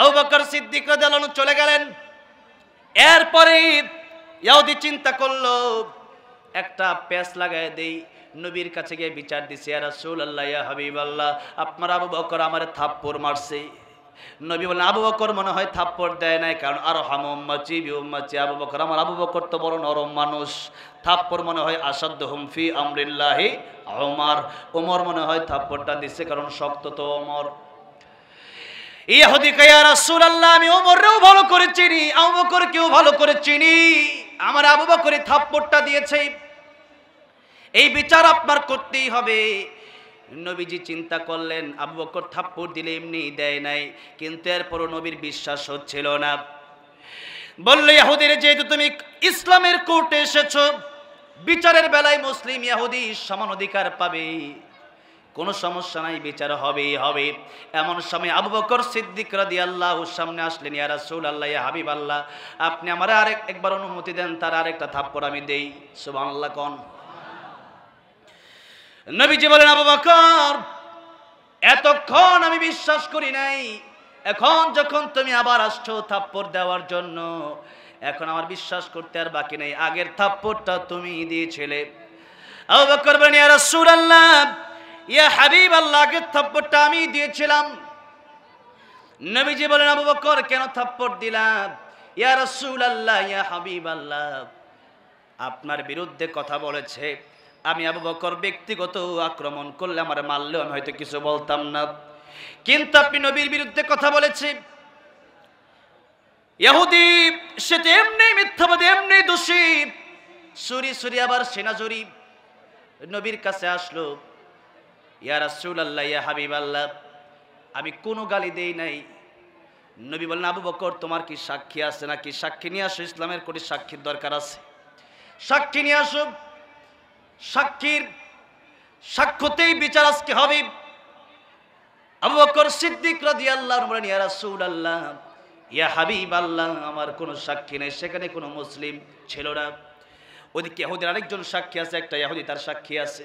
আবু বকর সিদ্দিক রাদিয়াল্লাহু আনহু চলে গেলেন। এরপরে ইহুদি চিন্তা করলো একটা প্যাচ লাগায় দেই, নবীর কাছে গিয়ে বিচার দিছে, ইয়া রাসূলুল্লাহ, ইয়া হাবিবাল্লাহ, আপনার আবু বকর আমারে থাপ্পড় মারছে। নবী বলেন, আবু বকর মনে হয় থাপ্পড় দেয় নাই, কারণ আরহামু উম্মতি বি উম্মতি আবু বকর, আমার আবু বকর তো বড় নরম মানুষ। থাপ্পড় মনে হয় আসাদ্দুহুম ফি আমরিল্লাহি ওমর, ওমর মনে হয় থাপ্পড়টা দিচ্ছে, কারণ শক্ত তো ওমর। ইহুদি কয়, ইয়া রাসূলুল্লাহ, আমি ওমরকেও ভালো করে চিনি, আবু বকরকেও ভালো করে চিনি, আমার আবু বকরই থাপ্পড়টা দিয়েছে, এই বিচার আপনার করতেই হবে। নবীজি চিন্তা করলেন আবু বকর থাপ্পড় দিলে এমনি দেয় নাই, কিন্তু এরপরও নবীর বিশ্বাস হচ্ছিল না। বলল, ইহুদির, যেহেতু তুমি ইসলামের কোর্টে এসেছো, বিচারের বেলায় মুসলিম ইহুদি সমান অধিকার পাবে, কোনো সমস্যা নাই, বিচার হবেই হবে। এমন সময় আবু বকর সিদ্দিক রাদিয়াল্লাহু সামনে আসলেন, ইয়া রাসূলুল্লাহ, ইয়া হাবিবাল্লাহ, আপনি আমারে একবার অনুমতি দেন, তার আরেকটা থাপ্পড় আমি দেই। সুবহানাল্লাহ। কোন নবীজি বলেন, আবু বকর, এতক্ষণ আমি বিশ্বাস করি নাই, এখন যখন তুমি আবার আসছো থাপ্পড় দেওয়ার জন্য, এখন আমার বিশ্বাস করতে আর বাকি নেই, আগের থাপ্পড়টা তুমি দিয়েছিলে। আবু বকর বলেন, ইয়া রাসূলুল্লাহ, ইয়া হাবিবাল্লাহ, আগের থাপ্পড়টা আমি দিয়েছিলাম। নবীজি বলেন, আবু বকর, কেন থাপ্পড় দিলাম? ইয়া রাসূলুল্লাহ, ইয়া হাবিবাল্লাহ, আপনার বিরুদ্ধে কথা বলেছে, আমি আবু বকর ব্যক্তিগত আক্রমণ করলে, আমার মারলেও আমি হয়তো কিছু বলতাম না, কিন্তু আপনি নবীর বিরুদ্ধে কথা বলেছে। ইহুদি সে তো এমনি মিথ্যাবাদী, এমনি দোষী, সুরি আবার সেনা জুরি। নবীর কাছে আসলো, ইয়া রাসূলুল্লাহ, ইয়া হাবিবাল্লাহ, আমি কোনো গালি দেই নাই, নবী বললেন, আবু বকর তোমার কি সাক্ষী আছে নাকি? সাক্ষী নিয়ে আসো, ইসলামের কোটি সাক্ষীর দরকার আছে, সাক্ষী নিয়ে আসো। সাক্ষীর সাক্ষ্যতেই বিচার আজকে হবে। আবু বকর সিদ্দিক রাদিয়াল্লাহু আনহু বলেন, ইয়া রাসূলুল্লাহ, ইয়া হাবিবাল্লাহ, আমার কোনো সাক্ষী নেই। সেখানে কোনো মুসলিম ছিল না। ওদিকে ইহুদির আরেকজন সাক্ষী আছে, একটা ইহুদি তার সাক্ষী আছে।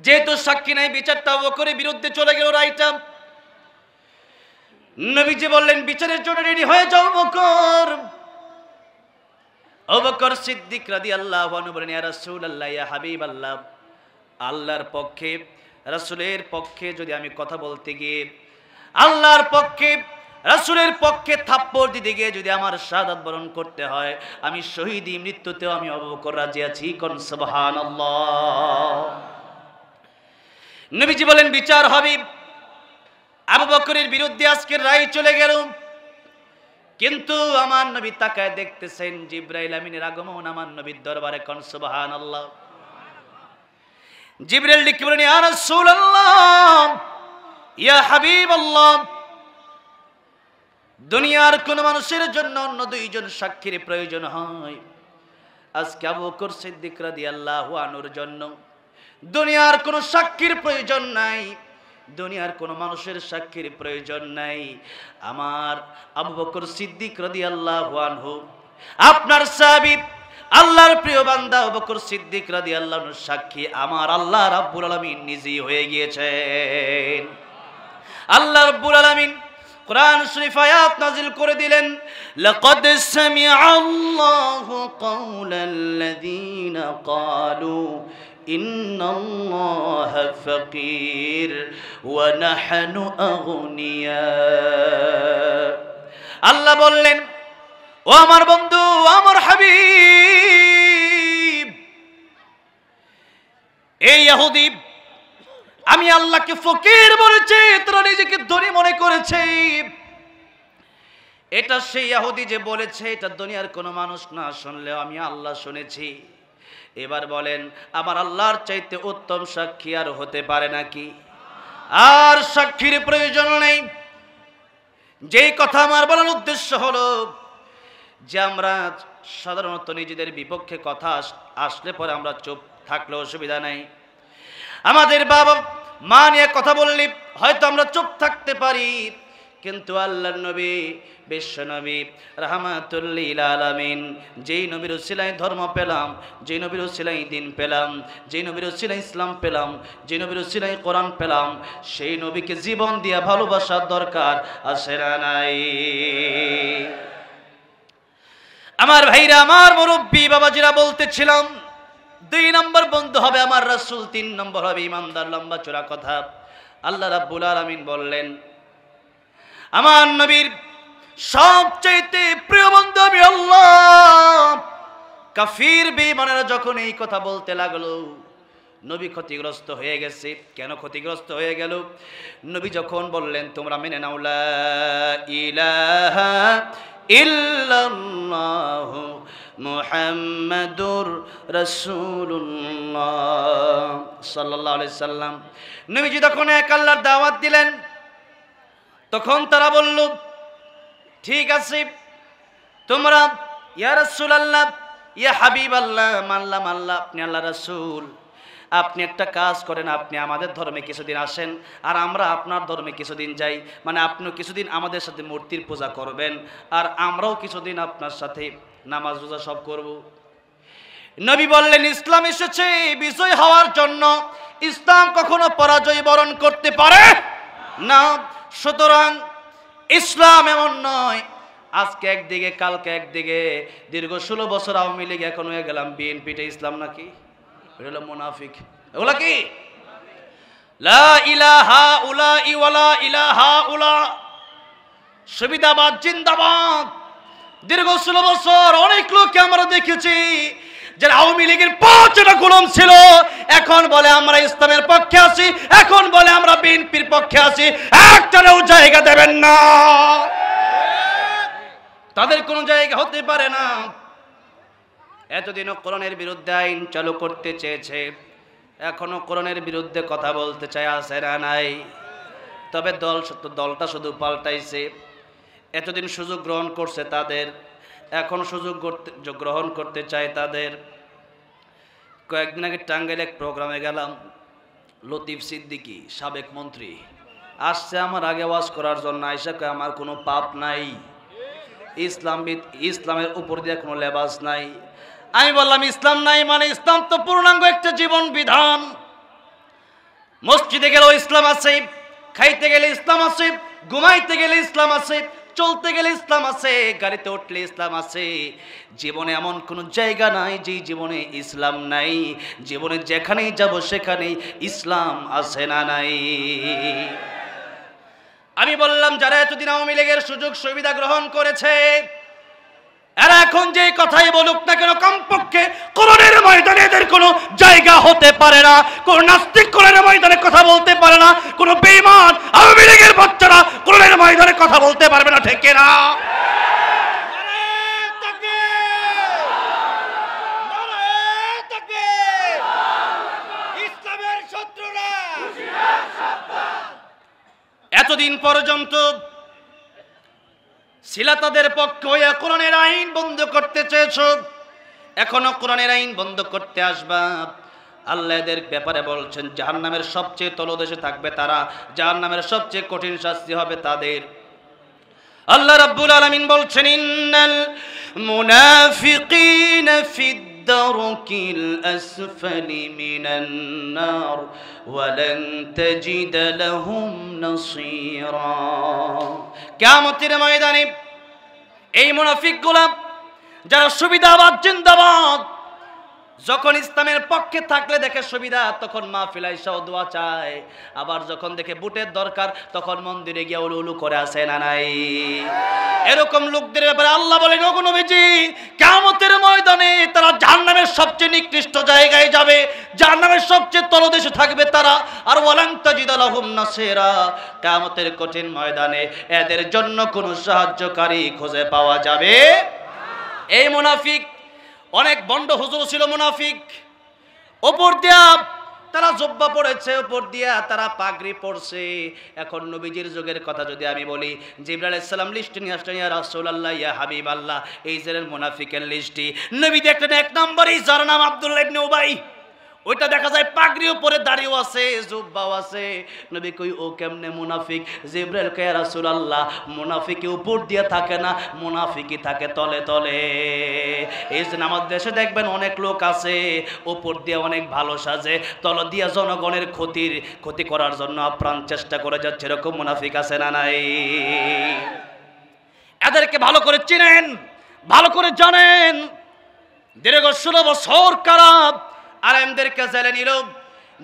যেহেতু সাক্ষী নাই, বিচারটা আবু বকরের বিরুদ্ধে চলে গেল রায়টা। নবীজি বললেন, বিচারের জন্য রেডি হয়ে যাও বকর। আবু বকর সিদ্দিক রাদিয়াল্লাহু আনহু বলেন, ইয়া রাসূলুল্লাহ, ইয়া হাবিবাল্লাহ, আল্লাহর পক্ষে, রাসূলের পক্ষে যদি আমি কথা বলতে গিয়ে, আল্লাহর পক্ষে, রাসূলের পক্ষে থাপ্পড় দিতে গিয়ে যদি আমার শাহাদাত বরণ করতে হয়, আমি শহীদি মৃত্যুতেও আমি আবু বকর রাজি আছি। কোন সুবহানাল্লাহ। নবীজি বলেন, বিচার হবে। আবু বকরের বিরুদ্ধে আজকের রায় চলে গেল। কিন্তু আমার নবী তাকায় দেখতেছেন জিবরাইল আমিনের আগমন আমার নবীর দরবারে। কোন সুবহানাল্লাহ। জিবরাইল ডেকে বলেন, ইয়া রাসূলুল্লাহ, ইয়া হাবিবাল্লাহ, দুনিয়ার কোন মানুষের জন্য অন্য দুইজন সাক্ষীর প্রয়োজন হয়। আজকে আবু বকর সিদ্দিক রাদিয়াল্লাহু আনহুর জন্য দুনিয়ার কোন সাক্ষীর প্রয়োজন নাই, দুনিয়ার কোন মানুষের সাক্ষীর প্রয়োজন নাই। আমার আবু বকর সিদ্দিক রাদিয়াল্লাহু আনহু, আপনার সাহাবী, আল্লাহর প্রিয় বান্দা আবু বকর সিদ্দিক রাদিয়াল্লাহু আনহু সাক্ষী আমার আল্লাহ রাব্বুল আলামিন নিজেই হয়ে গিয়েছেন। আল্লাহ রাব্বুল আলামিন কুরআন শরীফ আয়াত নাযিল করে দিলেন, লাকাদ সামিআল্লাহু কাওলাল্লাযীনা ক্বালু ইন্নাল্লাহা ফাকীর ওয়া নাহনু আগনিয়া। আল্লাহ বললেন, ও আমার বন্ধু, আমার হাবিব, এই ইহুদি আমি আল্লাহকে ফকির বলেছে, তোরা নিজেকে ধনী মনে করেছে। এটা সেই ইহুদি যে বলেছে, এটা দুনিয়ার কোনো মানুষ না শুনলেও আমি আল্লাহ শুনেছি। এবার বলেন, আমার আল্লাহর চাইতে উত্তম সাক্ষী আর হতে পারে নাকি? আর সাক্ষীর প্রয়োজন নেই। যেই কথা আমার বলার উদ্দেশ্য হলো যে আমরা সাধারণত নিজেদের বিপক্ষে কথা আসলে পরে আমরা চুপ থাকলে অসুবিধা নেই। আমাদের বাবা মা নিয়ে কথা বললে হয়তো আমরা চুপ থাকতে পারি, কিন্তু আল্লাহর নবী, বিশ্ব নবী রাহমাতুল লিল আলামিন, যেই নবীর উসিলায় ধর্ম পেলাম, যেই নবীর উসিলায় দ্বীন পেলাম, যেই নবীর উসিলায় ইসলাম পেলাম, যেই নবীর উসিলায় কোরআন পেলাম, সেই নবীকে জীবন দিয়া ভালোবাসার দরকার আছে না নাই? আমার ভাইরা, আমার মুরব্বী বাবাজিরা বলতেছিলাম, 2 নম্বর বন্ধু হবে আমার রাসূল, 3 নম্বর হবে ইমানদার। লম্বা চূড়া কথা। আল্লাহ রাব্বুল আলামিন বললেন, আমার নবীর সবচাইতে প্রিয় বন্ধু আমি আল্লাহ। কাফির বেঈমানেরা যখন এই কথা বলতে লাগলো, নবী ক্ষতিগ্রস্ত হয়ে গেছে। কেন ক্ষতিগ্রস্ত হয়ে গেল? নবী যখন বললেন, তোমরা মেনে নাও লা ইলাহা ইল্লাল্লাহু মুহাম্মাদুর রাসূলুল্লাহ সাল্লাল্লাহু আলাইহি সাল্লাম, নবীজি যখন এক আল্লাহর দাওয়াত দিলেন, তখন তারা বলল, ঠিক আছে, তোমরা ইয়া রাসূলুল্লাহ, ইয়া হাবিবাল্লাহ, মানলাম আল্লাহ আপনি আল্লাহ রাসূল, আপনি একটা কাজ করেন, আপনি আমাদের ধর্মে কিছুদিন আসেন আর আমরা আপনার ধর্মে কিছুদিন যাই। মানে আপনিও কিছুদিন আমাদের সাথে মূর্তির পূজা করবেন আর আমরাও কিছুদিন আপনার সাথে নামাজ রোজা সব করব। নবী বললেন, ইসলাম এসেছে বিজয় হওয়ার জন্য, ইসলাম কখনো পরাজয় বরণ করতে পারে না। সুতরাং ইসলাম এমন নয় আজকে একদিকে কালকে একদিকে। দীর্ঘ 16 বছর আওয়ামী লীগ, এখন হয়ে গেলাম বিএনপিটা ইসলাম নাকি? এটা হলো মুনাফিক। এগুলা কি? লা ইলাহা উলা ওয়ালা ইলাহা উলা, সুবিধাবাদ জিন্দাবাদ। দীর্ঘ 16 বছর অনেক লোককে আমরা দেখেছি যারা আওয়ামী লীগের 5টা গোলাম ছিল, এখন বলে আমরা ইসলামের পক্ষে আছি, এখন বলে আমরা বিএনপির পক্ষে আছি। একটাও জায়গা দেবেন না, তাদের কোনো জায়গা হতে পারে না। এতদিনও কোরআনের বিরুদ্ধে আইন চালু করতে চেয়েছে, এখনো কোরআনের বিরুদ্ধে কথা বলতে চায়, আছে না নাই? তবে দলটা শুধু পাল্টাইছে। এতদিন সুযোগ গ্রহণ করছে তাদের, এখন সুযোগ গ্রহণ করতে চায় তাদের। কয়েকদিন আগে টাঙ্গাইলে এক প্রোগ্রামে গেলাম, লতিফ সিদ্দিকী সাবেক মন্ত্রী আসছে আমার আগে ওয়াজ করার জন্য। আয়েশা কয় আমার কোনো পাপ নাই, ইসলামের উপর দিয়ে কোনো লেবাস নাই। আমি বললাম ইসলাম নাই মানে? ইসলাম তো পূর্ণাঙ্গ একটা জীবন বিধান। মসজিদে গেলেও ইসলাম আছে, খাইতে গেলে ইসলাম আছে, ঘুমাইতে গেলে ইসলাম আছে, চলতে গেলে ইসলাম আছে, গাড়িতে উঠলে ইসলাম আছে। জীবনে এমন কোনো জায়গা নাই যে জীবনে ইসলাম নাই। জীবনে যেখানেই যাব সেখানেই ইসলাম আছে না নাই? আমি বললাম যারা এতদিন আওয়ামী লীগের সুযোগ সুবিধা গ্রহণ করেছে এরা এখন যে কথাই বলুক না কেন, কমপক্ষে কোরআনের ময়দানে এদের কোনো জায়গা হতে পারে না। কোন নাস্তিক কোরআনের ময়দানে কথা বলতে পারে না, কোন বেঈমান আওয়ামী লীগের বাচ্চারা কোরআনের ময়দানে কথা বলতে পারবে না, ঠিক না? এতদিন পর্যন্ত ছিলা তাদের পক্ষে হইয়া কোরআনের আইন বন্ধ করতে চেয়েছ, এখনো কোরআনের আইন বন্ধ করতে আসবা। আল্লাহ এদের ব্যাপারে বলছেন জাহান্নামের সবচেয়ে তলদেশে থাকবে তারা, জাহান্নামের সবচেয়ে কঠিন শাস্তি হবে তাদের। আল্লাহ রাব্বুল আলামিন বলছেন ইন্নাল মুনাফিকিনা ফিদ দারকিল আসফালি মিনান নার ওয়া লান তাজিদ লাহুম নাসীরা। কিয়ামতের ময়দানে এই মুনাফিকগুলা যারা সুবিধাবাদ জিন্দাবাদ, যখন ইসলামের পক্ষে থাকলে দেখে সুবিধা তখন মাহফিল আইসা দোয়া চায়, আবার যখন দেখে বুটের দরকার তখন মন্দিরে গিয়ে উলু উলু করে আসে না নাই? এরকম লোকদের ব্যাপারে আল্লাহ বলেন ওগো নবীজি কিয়ামতের ময়দানে তারা জাহান্নামের সবচেয়ে নিকৃষ্ট জায়গায় যাবে, জাহান্নামের সবচেয়ে তলদেশে থাকবে তারা। আর ওয়ালান তাজিদ লাহুম নাসীরা, কিয়ামতের কঠিন ময়দানে এদের জন্য কোনো সাহায্যকারী খুঁজে পাওয়া যাবে। এই মুনাফিক অনেক বন্ড হুজুর ছিল মুনাফিক, ওপর দিয়া তারা জুব্বা পড়েছে, ওপর দিয়া তারা পাগড়ি পড়ছে। এখন নবীজির যুগের কথা যদি আমি বলি, জিবরাইল আলাইহিস সালাম লিস্ট নিয়ে আসলেন, ইয়া রাসূলুল্লাহ ইয়া হাবিবাল্লাহ, এই যে মুনাফিকের লিস্টটি নবী দেখলেন। এক নম্বরে যার নাম আব্দুল্লাহ ইবনে উবাই, ওইটা দেখা যায় পাগড়িও পরে দাড়িও আছে, জুব্বাও আছে। নবী কই ও কেমনে মুনাফিক? জিবরাইল কয় ইয়া রাসূলুল্লাহ মুনাফিকি উপর দিয়ে থাকে না, মুনাফিকি থাকে তলে তলে। এই যে আমাদের দেশে দেখবেন অনেক লোক আছে উপর দিয়ে অনেক ভালো সাজে, তল দিয়ে জনগণের ক্ষতি করার জন্য আপ্রাণ চেষ্টা করে যাচ্ছে, এরকম মুনাফিক আছে না নাই? এদেরকে ভালো করে চিনেন, ভালো করে জানেন। দীর্ঘ 16 বছর কারাব আলেমদেরকে জেলে নিল,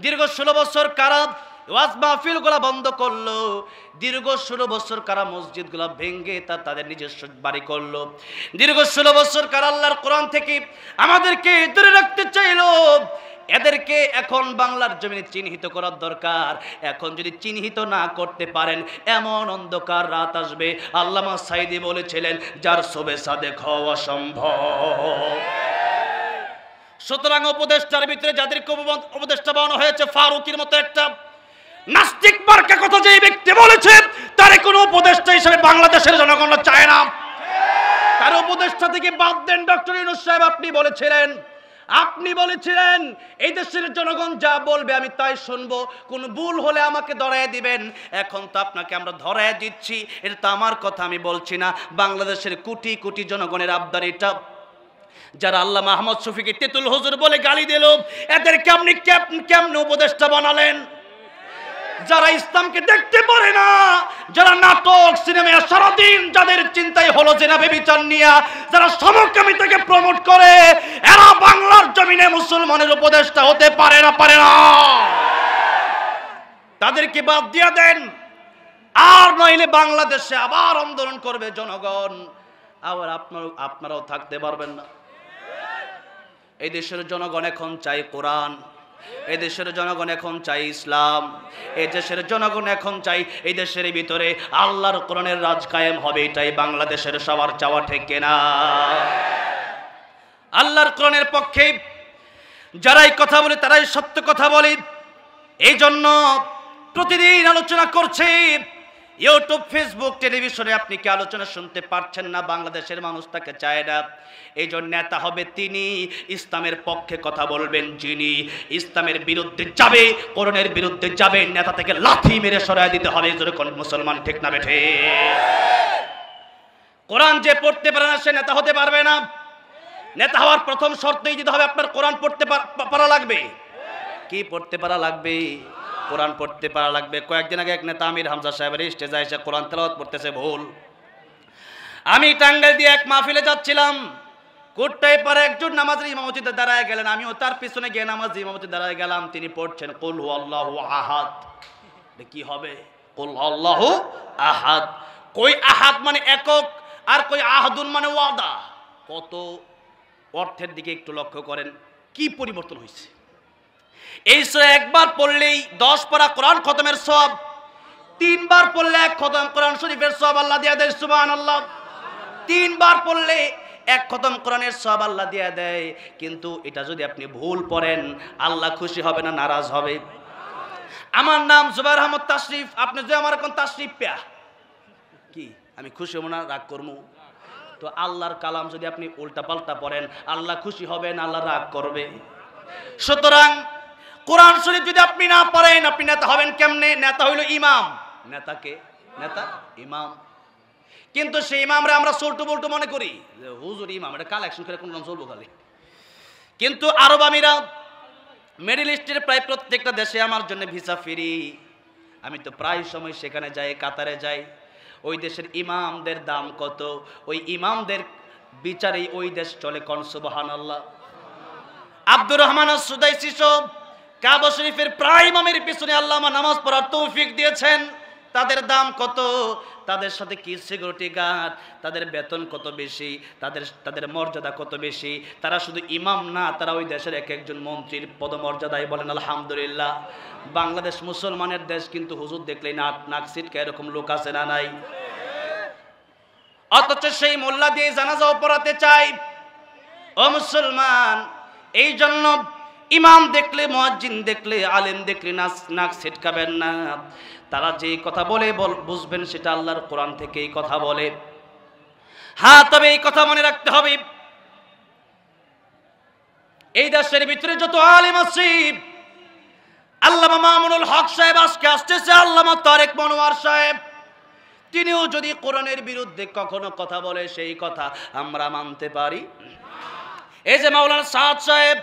দীর্ঘ 16 বছর কারাব ওয়াজ মাহফিলগুলা বন্ধ করলো, দীর্ঘ 16 বছর কারা মসজিদগুলা ভেঙে তাদের নিজস্ব বাড়ি করলো, দীর্ঘ 16 বছর কারা আল্লাহর কোরআন থেকে আমাদেরকে দূরে রাখতে চাইলো। এদেরকে এখন বাংলার জমিনে চিহ্নিত করার দরকার। এখন যদি চিহ্নিত না করতে পারেন এমন অন্ধকার রাত আসবে, আল্লামা সাইদি বলেছিলেন যার শোবে সাদেক হওয়া সম্ভব। সুতরাং উপদেষ্টার ভিতরে যাদেরকে উপদেষ্টা বানানো হয়েছে, ফারুকির মতো একটা নাস্তিক মার্কা কথা যে ব্যক্তি বলেছে, তার কোনো উপদেষ্টা হিসেবে বাংলাদেশের জনগণ চায় না। তার উপদেষ্টা থেকে বাদ দেন। ডক্টর ইউনূস সাহেব আপনি বলেছিলেন এই দেশের জনগণ যা বলবে আমি তাই শুনবো, কোন ভুল হলে আমাকে ধরায় দিবেন। এখন তো আপনাকে আমরা ধরায় দিচ্ছি, এটা তো আমার কথা আমি বলছি না, বাংলাদেশের কোটি কোটি জনগণের আবদার এটা। যারা আল্লাহ মাহমুদ শফিকে তেতুল হুজুর বলে গালি দিল, এদেরকে আপনি কেমনে উপদেষ্টা বানালেন? যারা ইসলামকে দেখতে পারে না, যারা নাটক সিনেমা সারাদিন যাদের চিন্তাই হলো জেনা বেবিচার নিয়ে, যারা সমকামিতাকে প্রমোট করে, এরা বাংলার জমিনে মুসলমানের উপদেষ্টা হতে পারে না। তাদেরকে বাদ দিয়ে দেন, আর নইলে বাংলাদেশে আবার আন্দোলন করবে জনগণ, আবার আপনারাও থাকতে পারবেন না। এই দেশের জনগণ এখন চাই কোরআন, এই দেশের জনগণ এখন চাই ইসলাম, এই দেশের জনগণ এখন চাই এই দেশের ভিতরে আল্লাহর কোরআনের রাজ কায়েম হবে, এটাই বাংলাদেশের সবার চাওয়া, ঠিক কিনা? আল্লাহর কোরআনের পক্ষে যারাই কথা বলে তারাই সত্য কথা বলে। এই জন্য প্রতিদিন আলোচনা করছে ইউটিউব, ফেসবুক, টেলিভিশনে আপনি কি আলোচনা শুনতে পারছেন না? বাংলাদেশের মানুষ তাকে চায় না। এই জন্য নেতা হবে তিনি, ইসলামের পক্ষে কথা বলবেন যিনি, ইসলামের বিরুদ্ধে যাবে, কোরআনের বিরুদ্ধে যাবে, নেতা থেকে লাথি মেরে সরায় দিতে হবে। যেরকম মুসলমান, ঠিক না বেঠে? কোরআন যে পড়তে পারে না সে নেতা হতে পারবে না। নেতা হওয়ার প্রথম শর্তই দিতে হবে আপনার কোরআন পড়তে পারা লাগবে। কি পড়তে পারা লাগবে? কোরআন পড়তে পারা লাগবে। কয়েকদিন আগে এক নেতা আমির হামজা সাহেবের স্টেজে এসে কোরআন তেলাওয়াত করতেছে ভুল। আমি টাঙ্গাইল দিয়ে এক মাহফিলে যাচ্ছিলাম, কোটটাই পারে একজন নামাজের ইমামতিতে দাঁড়ায় গেলেন, আমিও তার পিছনে গিয়ে নামাজের ইমামতিতে দাঁড়ায় গেলাম। তিনি পড়ছেন কুল হুয়াল্লাহু আহাদ। কি হবে? কুল হুয়াল্লাহু আহাদ। কই আহাদ মানে একক, আর কই আহাদুন মানে ওয়াদা। কত অর্থের দিকে একটু লক্ষ্য করেন, কি পরিবর্তন হয়েছে। এই সূরা একবার পড়লেই 10 পারা কোরআন খতমের সওয়াব, 3 বার পড়লে 1 খতম কোরআন শরীফের সওয়াব আল্লাহ দিয়ে দেয়। সুবহানাল্লাহ। 3 বার পড়লে 1 খতম কোরআনের সওয়াব আল্লাহ দিয়ে দেয়। কিন্তু এটা যদি আপনি ভুল পড়েন, আল্লাহ খুশি হবে না নারাজ হবে? আমার নাম জুবাইর আহমদ তাশরিফ, আপনি যে আমার কোন তাশরিফ পেয়া কি আমি খুশি হব না রাগ করবো? তো আল্লাহর কালাম যদি আপনি উল্টা পাল্টা পড়েন, আল্লাহ খুশি হবে না আল্লাহ রাগ করবে? সুতরাং কোরআন শরীফ যদি আপনি না পড়েন, আপনি নেতা হবেন কেমনে? নেতা হইল ইমাম। নেতাকে নেতা ইমাম, কিন্তু সেই ইমামরা আমরা চলটু বল্টু মনে করি যে হুজুর ইমাম, এটা কালেকশন করে কোন চলবো খালি। কিন্তু আরব আমিরাত, মিডল ইস্টের প্রায় প্রত্যেকটা দেশে আমার জন্য ভিসা ফ্রি। আমি তো প্রায় সময় সেখানে যাই, কাতারে যাই। ওই দেশের ইমামদের দাম কত, ওই ইমামদের বিচারেই ওই দেশ চলে। কোন সুবহানাল্লাহ। আব্দুর রহমান আস-সুদাইসি সব কাবা শরীফের প্রায় ইমামের পিছনে আল্লাহ নামাজ পড়ার তৌফিক দিয়েছেন। তাদের দাম কত, তাদের সাথে কি সিকিউরিটি গার্ড, তাদের বেতন কত বেশি, তাদের মর্যাদা কত বেশি। তারা শুধু ইমাম না, তারা ওই দেশের এক একজন মন্ত্রীর পদমর্যাদায়। বলেন আলহামদুলিল্লাহ। বাংলাদেশ মুসলমানের দেশ, কিন্তু হুজুর দেখলেই নাক সিটকা এরকম লোক আছে না নাই? অথচ সেই মোল্লা দিয়ে জানাজাও পড়াতে চাই। ও মুসলমান, এই জন্য ইমাম দেখলে, মুয়াজ্জিন দেখলে, আলেম দেখলে নাক ছিটকাবেন না। তারা যে কথা বলে বুঝবেন সেটা আল্লাহর কোরআন থেকে এই কথা বলে। হ্যাঁ, তবে এই কথা মনে রাখতে হবে, এই দেশের ভিতরে যত আলেম আছে, আল্লামা মামুনুল হক সাহেব আজকে আসতেছে, আল্লামা তারেক মনোয়ার সাহেব, তিনিও যদি কোরআনের বিরুদ্ধে কখনো কথা বলে, সেই কথা আমরা মানতে পারি? এই যে মাওলানা সাদ সাহেব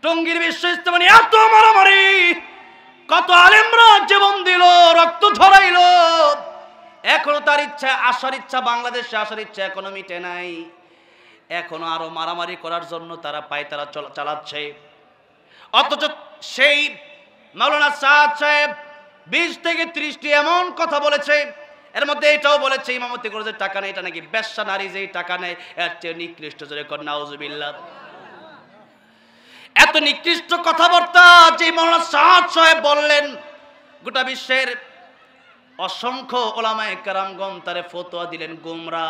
টঙ্গীর বিশ্ব ইস্তেমানে এত মারামারি, কত আলেমরা জীবন দিল, রক্ত ঝরাইল, এখনো তার ইচ্ছা, আসার ইচ্ছা, বাংলাদেশে আসার ইচ্ছা এখনো মিটে নাই। এখনো আরো মারামারি করার জন্য তারা পায়তারা চালাচ্ছে। অথচ সেই মাওলানা সাদ সাহেব 20 থেকে 30টি এমন কথা বলেছে, এর মধ্যে এটাও বলেছে ইমামতি করে যে টাকা নেই, এটা নাকি বেশ্যা নারী যেই টাকা নেয় এর চেয়ে নিকৃষ্ট। জোরে কর নাউজুবিল্লাহ। এত নিকৃষ্ট কথাবার্তা যে মাওলানা সাদ সাহেব বললেন, গোটা বিশ্বের অসংখ্য ওলামায়ে কেরামগণ তারে ফতোয়া দিলেন গোমরা।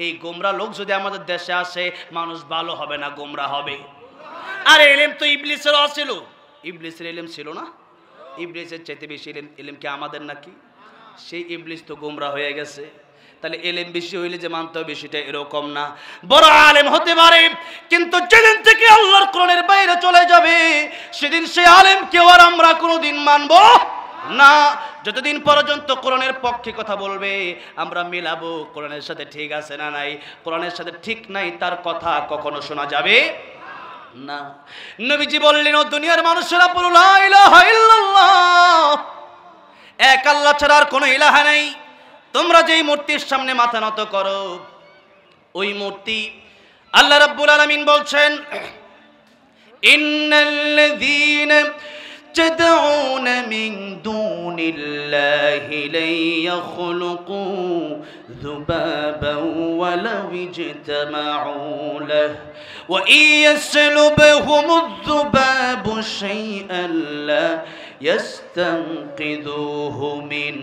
এই গোমরা লোক যদি আমাদের দেশে আসে, মানুষ ভালো হবে না, গোমরা হবে। আর ইলম তো ইবলিসেরও ছিল। ইবলিসের ইলম ছিল না? ইবলিসের চাইতে বেশি ইলম কি আমাদের নাকি? সেই ইবলিস তো গোমরা হয়ে গেছে। তাহলে এলেম বেশি হইলে যে মানতে হবে সেটা এরকম না। বড় আলেম হতে পারে, কিন্তু যেদিন থেকে আল্লাহর কোরআনের বাইরে চলে যাবে, সেদিন সেই আলেমকেও আর আমরা কোনোদিন মানবো না। যতদিন পর্যন্ত কোরআনের পক্ষে কথা বলবে, আমরা মিলাবো কোরআনের সাথে ঠিক আছে না নাই। কোরআনের সাথে ঠিক নাই, তার কথা কখনো শোনা যাবে না। নবীজি বললেন, ও দুনিয়ার মানুষেরা বলো লা ইলাহা ইল্লাল্লাহ, এক আল্লাহ ছাড়া আর কোনো ইলাহা নেই। তোমরা যেই মূর্তির সামনে মাথা নত করো, ওই মূর্তি আল্লাহ রাব্বুল আলামিন বলছেন, ইন্নাল্লাযীনা তাদউনা মিন দুনিল্লাহি লা ইয়াখলুকু যুবাবান ওয়ালাউ ইজতামাউ লাহু ওয়া ইয়াসলুবহুমুয যুবাবু শাইআন লা ইয়াস্তানকিযুহু মিন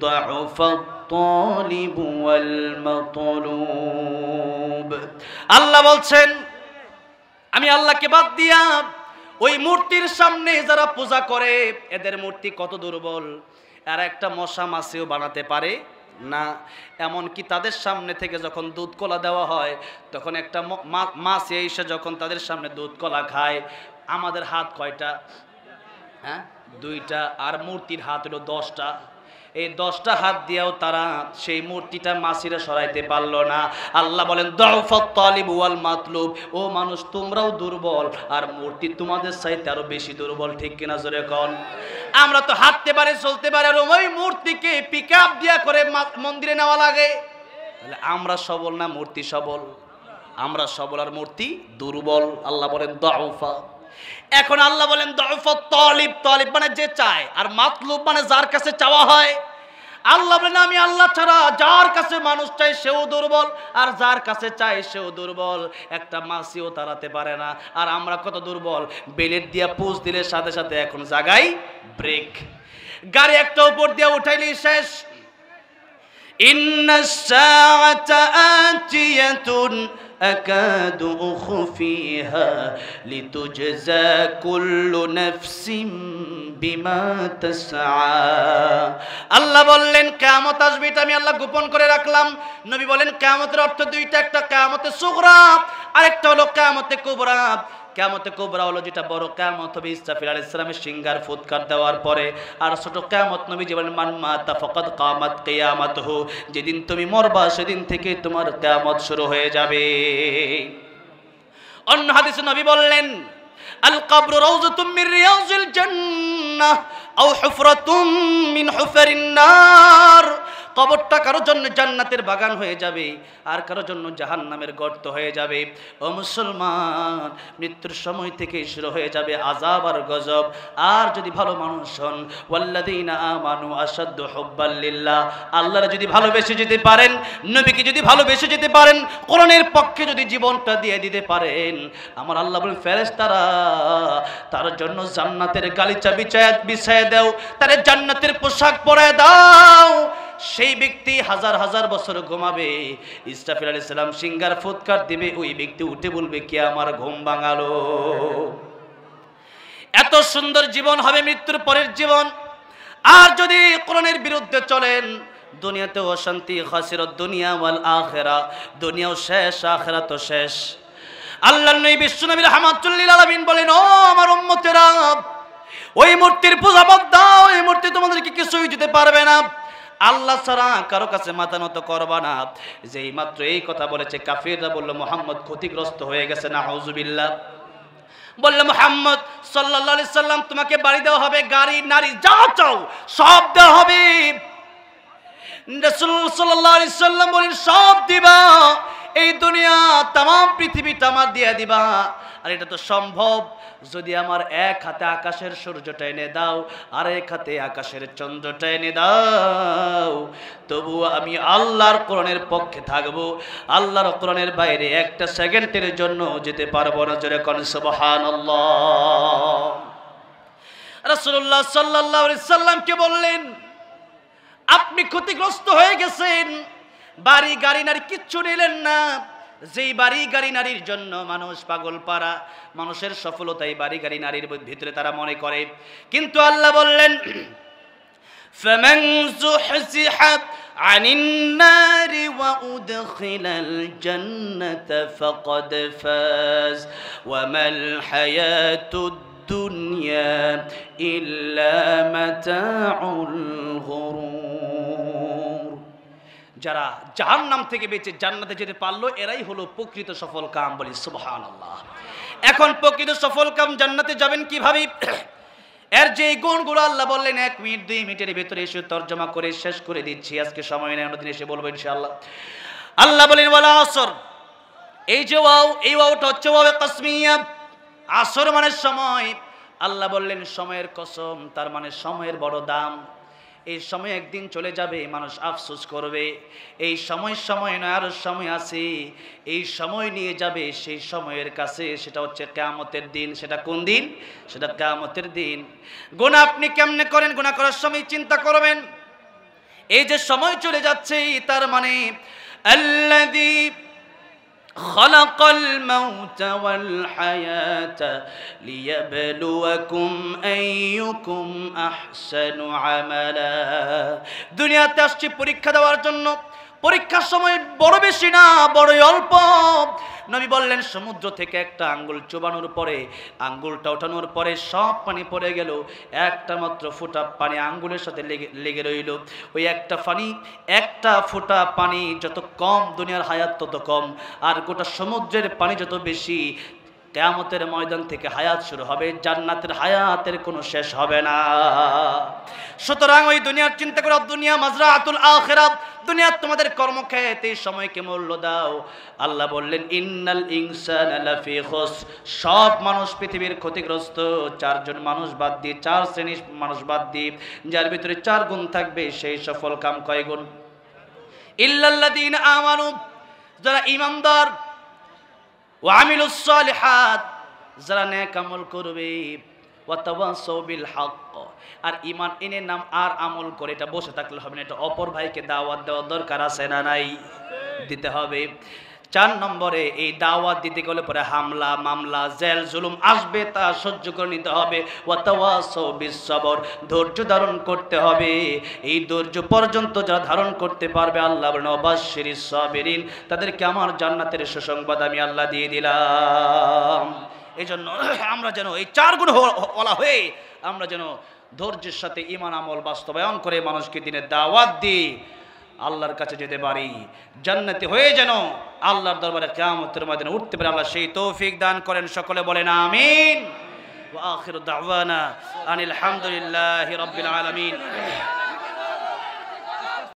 দুআফাত তালিব ওয়াল মাতলুব। আল্লাহ বলছেন, আমি আল্লাহকে বাদ দিয়া ওই মূর্তির সামনে যারা পূজা করে, এদের মূর্তি কত দুর্বল, আর একটা মশা মাছিও বানাতে পারে না। এমনকি তাদের সামনে থেকে যখন দুধ কলা দেওয়া হয় তখন একটা মাছ এসে যখন তাদের সামনে দুধ কলা খায়, আমাদের হাত কয়টা? হ্যাঁ, 2টা, আর মূর্তির হাত হলো 10টা। এই 10টা হাত দিয়েও তারা সেই মূর্তিটা মাছিরা সরাইতে পারলো না। আল্লাহ বলেন দাউফাত তালিব ওয়াল মাতলুব, ও মানুষ তোমরাও দুর্বল আর মূর্তি তোমাদের চাইতে আরো বেশি দুর্বল, ঠিক কিনা জোরে কোন? আমরা তো হাঁটতে পারি, চলতে পারি, আর ওই মূর্তিকে পিকআপ দিয়া করে মন্দিরে নেওয়া লাগে। তাহলে আমরা সবল না মূর্তি সবল? আমরা সবল আর মূর্তি দুর্বল। আল্লাহ বলেন দাউফা। এখন আল্লাহ বলেন দাউফাত তালিব, তালিব মানে যে চায়, আর মাতলুব মানে যার কাছে চাওয়া হয়। আল্লাহ বলেন আমি আল্লাহ ছাড়া যার কাছে মানুষ চাই সেও দুর্বল, আর যার কাছে চাই সেও দুর্বল, একটা মাছিও তাড়াতে পারে না। আর আমরা কত দুর্বল, বেলেট দিয়া পুষ দিলে সাথে সাথে এখন জাগাই ব্রেক, গাড়ি একটা উপর দিয়া উঠাইলি শেষ। ইন্নাস সাআতা আতিয়াতুন আকাদু উখফিহা লিতুজজা কুল্লু নাফসিন বিমা তাসআ। আল্লাহ বললেন কিয়ামত আসবে, এটা আমি আল্লাহ গোপন করে রাখলাম। নবী বলেন কিয়ামতের অর্থ 2টা, একটা কিয়ামতে সুগরা আর একটা হলো কিয়ামতে কুবরা। কিয়ামতে কুবরা হলো যেটা বড় কিয়ামত হবে ইসরাফিল আলাইহিস সালামের সিংহার ফুৎকার দেওয়ার পরে, আর ছোট কিয়ামত নবীজি বলেন মান মাতা ফাকাদ কামাত কিয়ামাতুহু, যেদিন তুমি মরবা সেদিন থেকে তোমার কিয়ামত শুরু হয়ে যাবে। অন্য হাদিসে নবী বললেন আল কবরু রাউযাতুম মিন রিয়াজিল জান্নাহ আও হুফরাতুম মিন হুফারিন নার। কবরটা কারো জন্য জান্নাতের বাগান হয়ে যাবে, আর কারো জন্য জাহান্নামের গর্ত হয়ে যাবে। ও মুসলমান, মৃত্যুর সময় থেকে শুরু হয়ে যাবে আযাব আর গজব। আর যদি ভালো মানুষ হন, ওয়াল্লাযীনা আমানু আশাদ্দু হুব্বাল লিল্লাহ, আল্লাহর যদি ভালোবেসে যেতে পারেন, নবীকে যদি ভালোবেসে যেতে পারেন, কোরআনের পক্ষে যদি জীবনটা দিয়ে দিতে পারেন, আমার আল্লাহ বলেন ফেরেশতারা তার জন্য জান্নাতের গালিচা বিছায় দাও, তার জান্নাতের পোশাক পরায় দাও। সেই ব্যক্তি হাজার হাজার বছর ঘুমাবে, ইসরাফিল আলাইহিস সালাম সিংহার ফুৎকার দিবে, ওই ব্যক্তি উঠে বলবে কে আমার ঘুম ভাঙালো। এত সুন্দর জীবন হবে মৃত্যুর পরের জীবন। আর যদি কোরআনের বিরুদ্ধে চলেন, দুনিয়াতেও অশান্তি, খাসিরাত দুনিয়া ওয়াল আখিরা, দুনিয়াও শেষ আখিরাতও শেষ। আল্লাহর নবী বিশ্বনবী রাহমাতুল লিল আলামিন বলেন ও আমার উম্মতেরা, ওই মূর্তির পূজা বাদ দাও, ওই মূর্তি তোমাদেরকে কিছুই দিতে পারবে না, আল্লাহ ছাড়া কারো কাছে মাথা নত করবা না। যেই মাত্র এই কথা বলেছে কাফিররা বলল মুহাম্মদ ক্ষতিগ্রস্ত হয়ে গেছে, নাউযুবিল্লাহ। বলল মুহাম্মদ সাল্লাল্লাহু আলাইহি সাল্লাম তোমাকে বাড়ি দেওয়া হবে, গাড়ি নারী যা চাও সব দেওয়া হবে। রাসূল সাল্লাল্লাহু আলাইহি সাল্লাম বলেন সব দিবা, এই দুনিয়া তাম পৃথিবীটা আমার দিয়ে দিবা। আর এটা তো সম্ভব যদি আমার এক হাতে আকাশের সূর্যটা এনে দাও, আর এক হাতে আকাশের চন্দ্রটা এনে দাও, তবু আমি আল্লাহর কোরআনের পক্ষে থাকবো। আল্লাহর কোরআনের বাইরে একটা সেকেন্ডের জন্য যেতে পারবো না। জোরে কোন সুবহানাল্লাহ। রাসূলুল্লাহ সাল্লাল্লাহু আলাইহি সাল্লামকে বললেন আপনি ক্ষতিগ্রস্ত হয়ে গেছেন, বাড়ি গাড়ি নারী কিচ্ছু নিলেন না। যেই বাড়ি গাড়ি নারীর জন্য মানুষ পাগল পারা, মানুষের সফলতাই বাড়ি গাড়ি নারীর ভিতরে তারা মনে করে, কিন্তু আল্লাহ বললেন ফামান যুহজিহা আনিন নারি ওয়া উদখিলাল জান্নাতা ফাকাদ ফাজ ওয়া মাল হায়াতুদ দুনিয়া ইল্লা মাতাউল গুরুর। যারা জাহান্নাম থেকে বেঁচে জান্নাতে যেতে পারলো এরাই হলো প্রকৃত সফল কাম। বলি সুবহানাল্লাহ। এখন প্রকৃত সফল কাম জান্নাতে যাবেন কিভাবে? এর যে গুণগুলো আল্লাহ বললেন 1 মিনিট 2 মিনিটের ভিতরে এসে তরজমা করে শেষ করে দিচ্ছি, আজকে সময় নেই, অন্যদিন এসে বলবো ইনশাআল্লাহ। আল্লাহ বলেন ওয়াল আসর, এই যে ওয়াও, এই ওয়াওটা হচ্ছে ওয়াও কাসমিয়া, আসর মানে সময়। আল্লাহ বললেন সময়ের কসম, তার মানে সময়ের বড় দাম। এই সময় একদিন চলে যাবে, মানুষ আফসোস করবে এই সময় নয়, আরো সময় আছে, এই সময় নিয়ে যাবে সেই সময়ের কাছে, সেটা হচ্ছে কিয়ামতের দিন। সেটা কোন দিন? সেটা কিয়ামতের দিন। গুনাহ আপনি কেমনে করেন? গুনাহ করার সময় চিন্তা করবেন এই যে সময় চলে যাচ্ছে, তার মানে আল্লাযী খালাকাল মাউতা ওয়াল হায়াতা লিয়াবলুয়াকুম আইয়ুকুম আহসানু আমালা। দুনিয়াতে আসছি পরীক্ষা দেওয়ার জন্য। পরীক্ষার সময় বড় বেশি না, বড় অল্প। নবী বললেন সমুদ্র থেকে একটা আঙ্গুল চুবানোর পরে, আঙ্গুলটা ওঠানোর পরে সব পানি পড়ে গেল, একটা মাত্র ফোঁটা পানি আঙ্গুলের সাথে লেগে রইল। ওই একটা ফোঁটা পানি যত কম, দুনিয়ার হায়াত তত কম। আর গোটা সমুদ্রের পানি যত বেশি, কিয়ামতের ময়দান থেকে হায়াত শুরু হবে, জান্নাতের হায়াতের কোনো শেষ হবে না। সুতরাং ওই দুনিয়ার চিন্তা করো, দুনিয়া মাজরাতুল আখিরাত, দুনিয়া তোমাদের কর্মক্ষেত্র, এই সময়কে মূল্য দাও। আল্লাহ বললেন ইন্নাল ইনসানা লাফি খুসর, সব মানুষ পৃথিবীর ক্ষতিগ্রস্ত, চারজন মানুষ বাদ দিয়ে, চার শ্রেণীর মানুষ বাদ দিয়ে, যার ভিতরে 4 গুণ থাকবে সেই সফল কাম কয় গুণ? ইল্লাল্লাযীনা আমানু, যারা ঈমানদার, ওয়া আমিলুস সালিহাত, যারা নেক আমল করবে, ওয়া তাওয়াসাউ বিল হক, আর ঈমান এনে নাম আর আমল করে এটা বসে থাকলে হবে না, এটা অপর ভাইকে দাওয়াত দেওয়ার দরকার আছে না নাই? দিতে হবে। 4 নম্বরে এই দাওয়াত দিতে গেলে পরে হামলা, মামলা, জেল জুলুম আসবে, তা সহ্য করে নিতে হবে। ওয়া তাওয়াসাউ বিস সবর, ধৈর্য ধারণ করতে হবে। এই ধৈর্য পর্যন্ত যারা ধারণ করতে পারবে, আল্লাহ বলেন ওয়াবাশশিরিস সাবিরিন, তাদেরকে আমার জান্নাতের সুসংবাদ আমি আল্লাহ দিয়ে দিলাম। এই জন্য আমরা যেন এই 4 গুণ ওয়ালা হয়ে আমরা যেন ধৈর্যের সাথে ঈমান আমল বাস্তবায়ন করে মানুষকে দিনের দাওয়াত দিই, আল্লাহর কাছে যেতে পারি, জান্নাতি হয়ে যেন আল্লাহর দরবারে কিয়ামতের ময়দানে উঠতে পারি। আল্লাহ সেই তৌফিক দান করেন। সকলে বলেন আমিন। ওয়া আখিরু দাওয়ানা আনিল হামদুলিল্লাহি রাব্বিল আলামিন।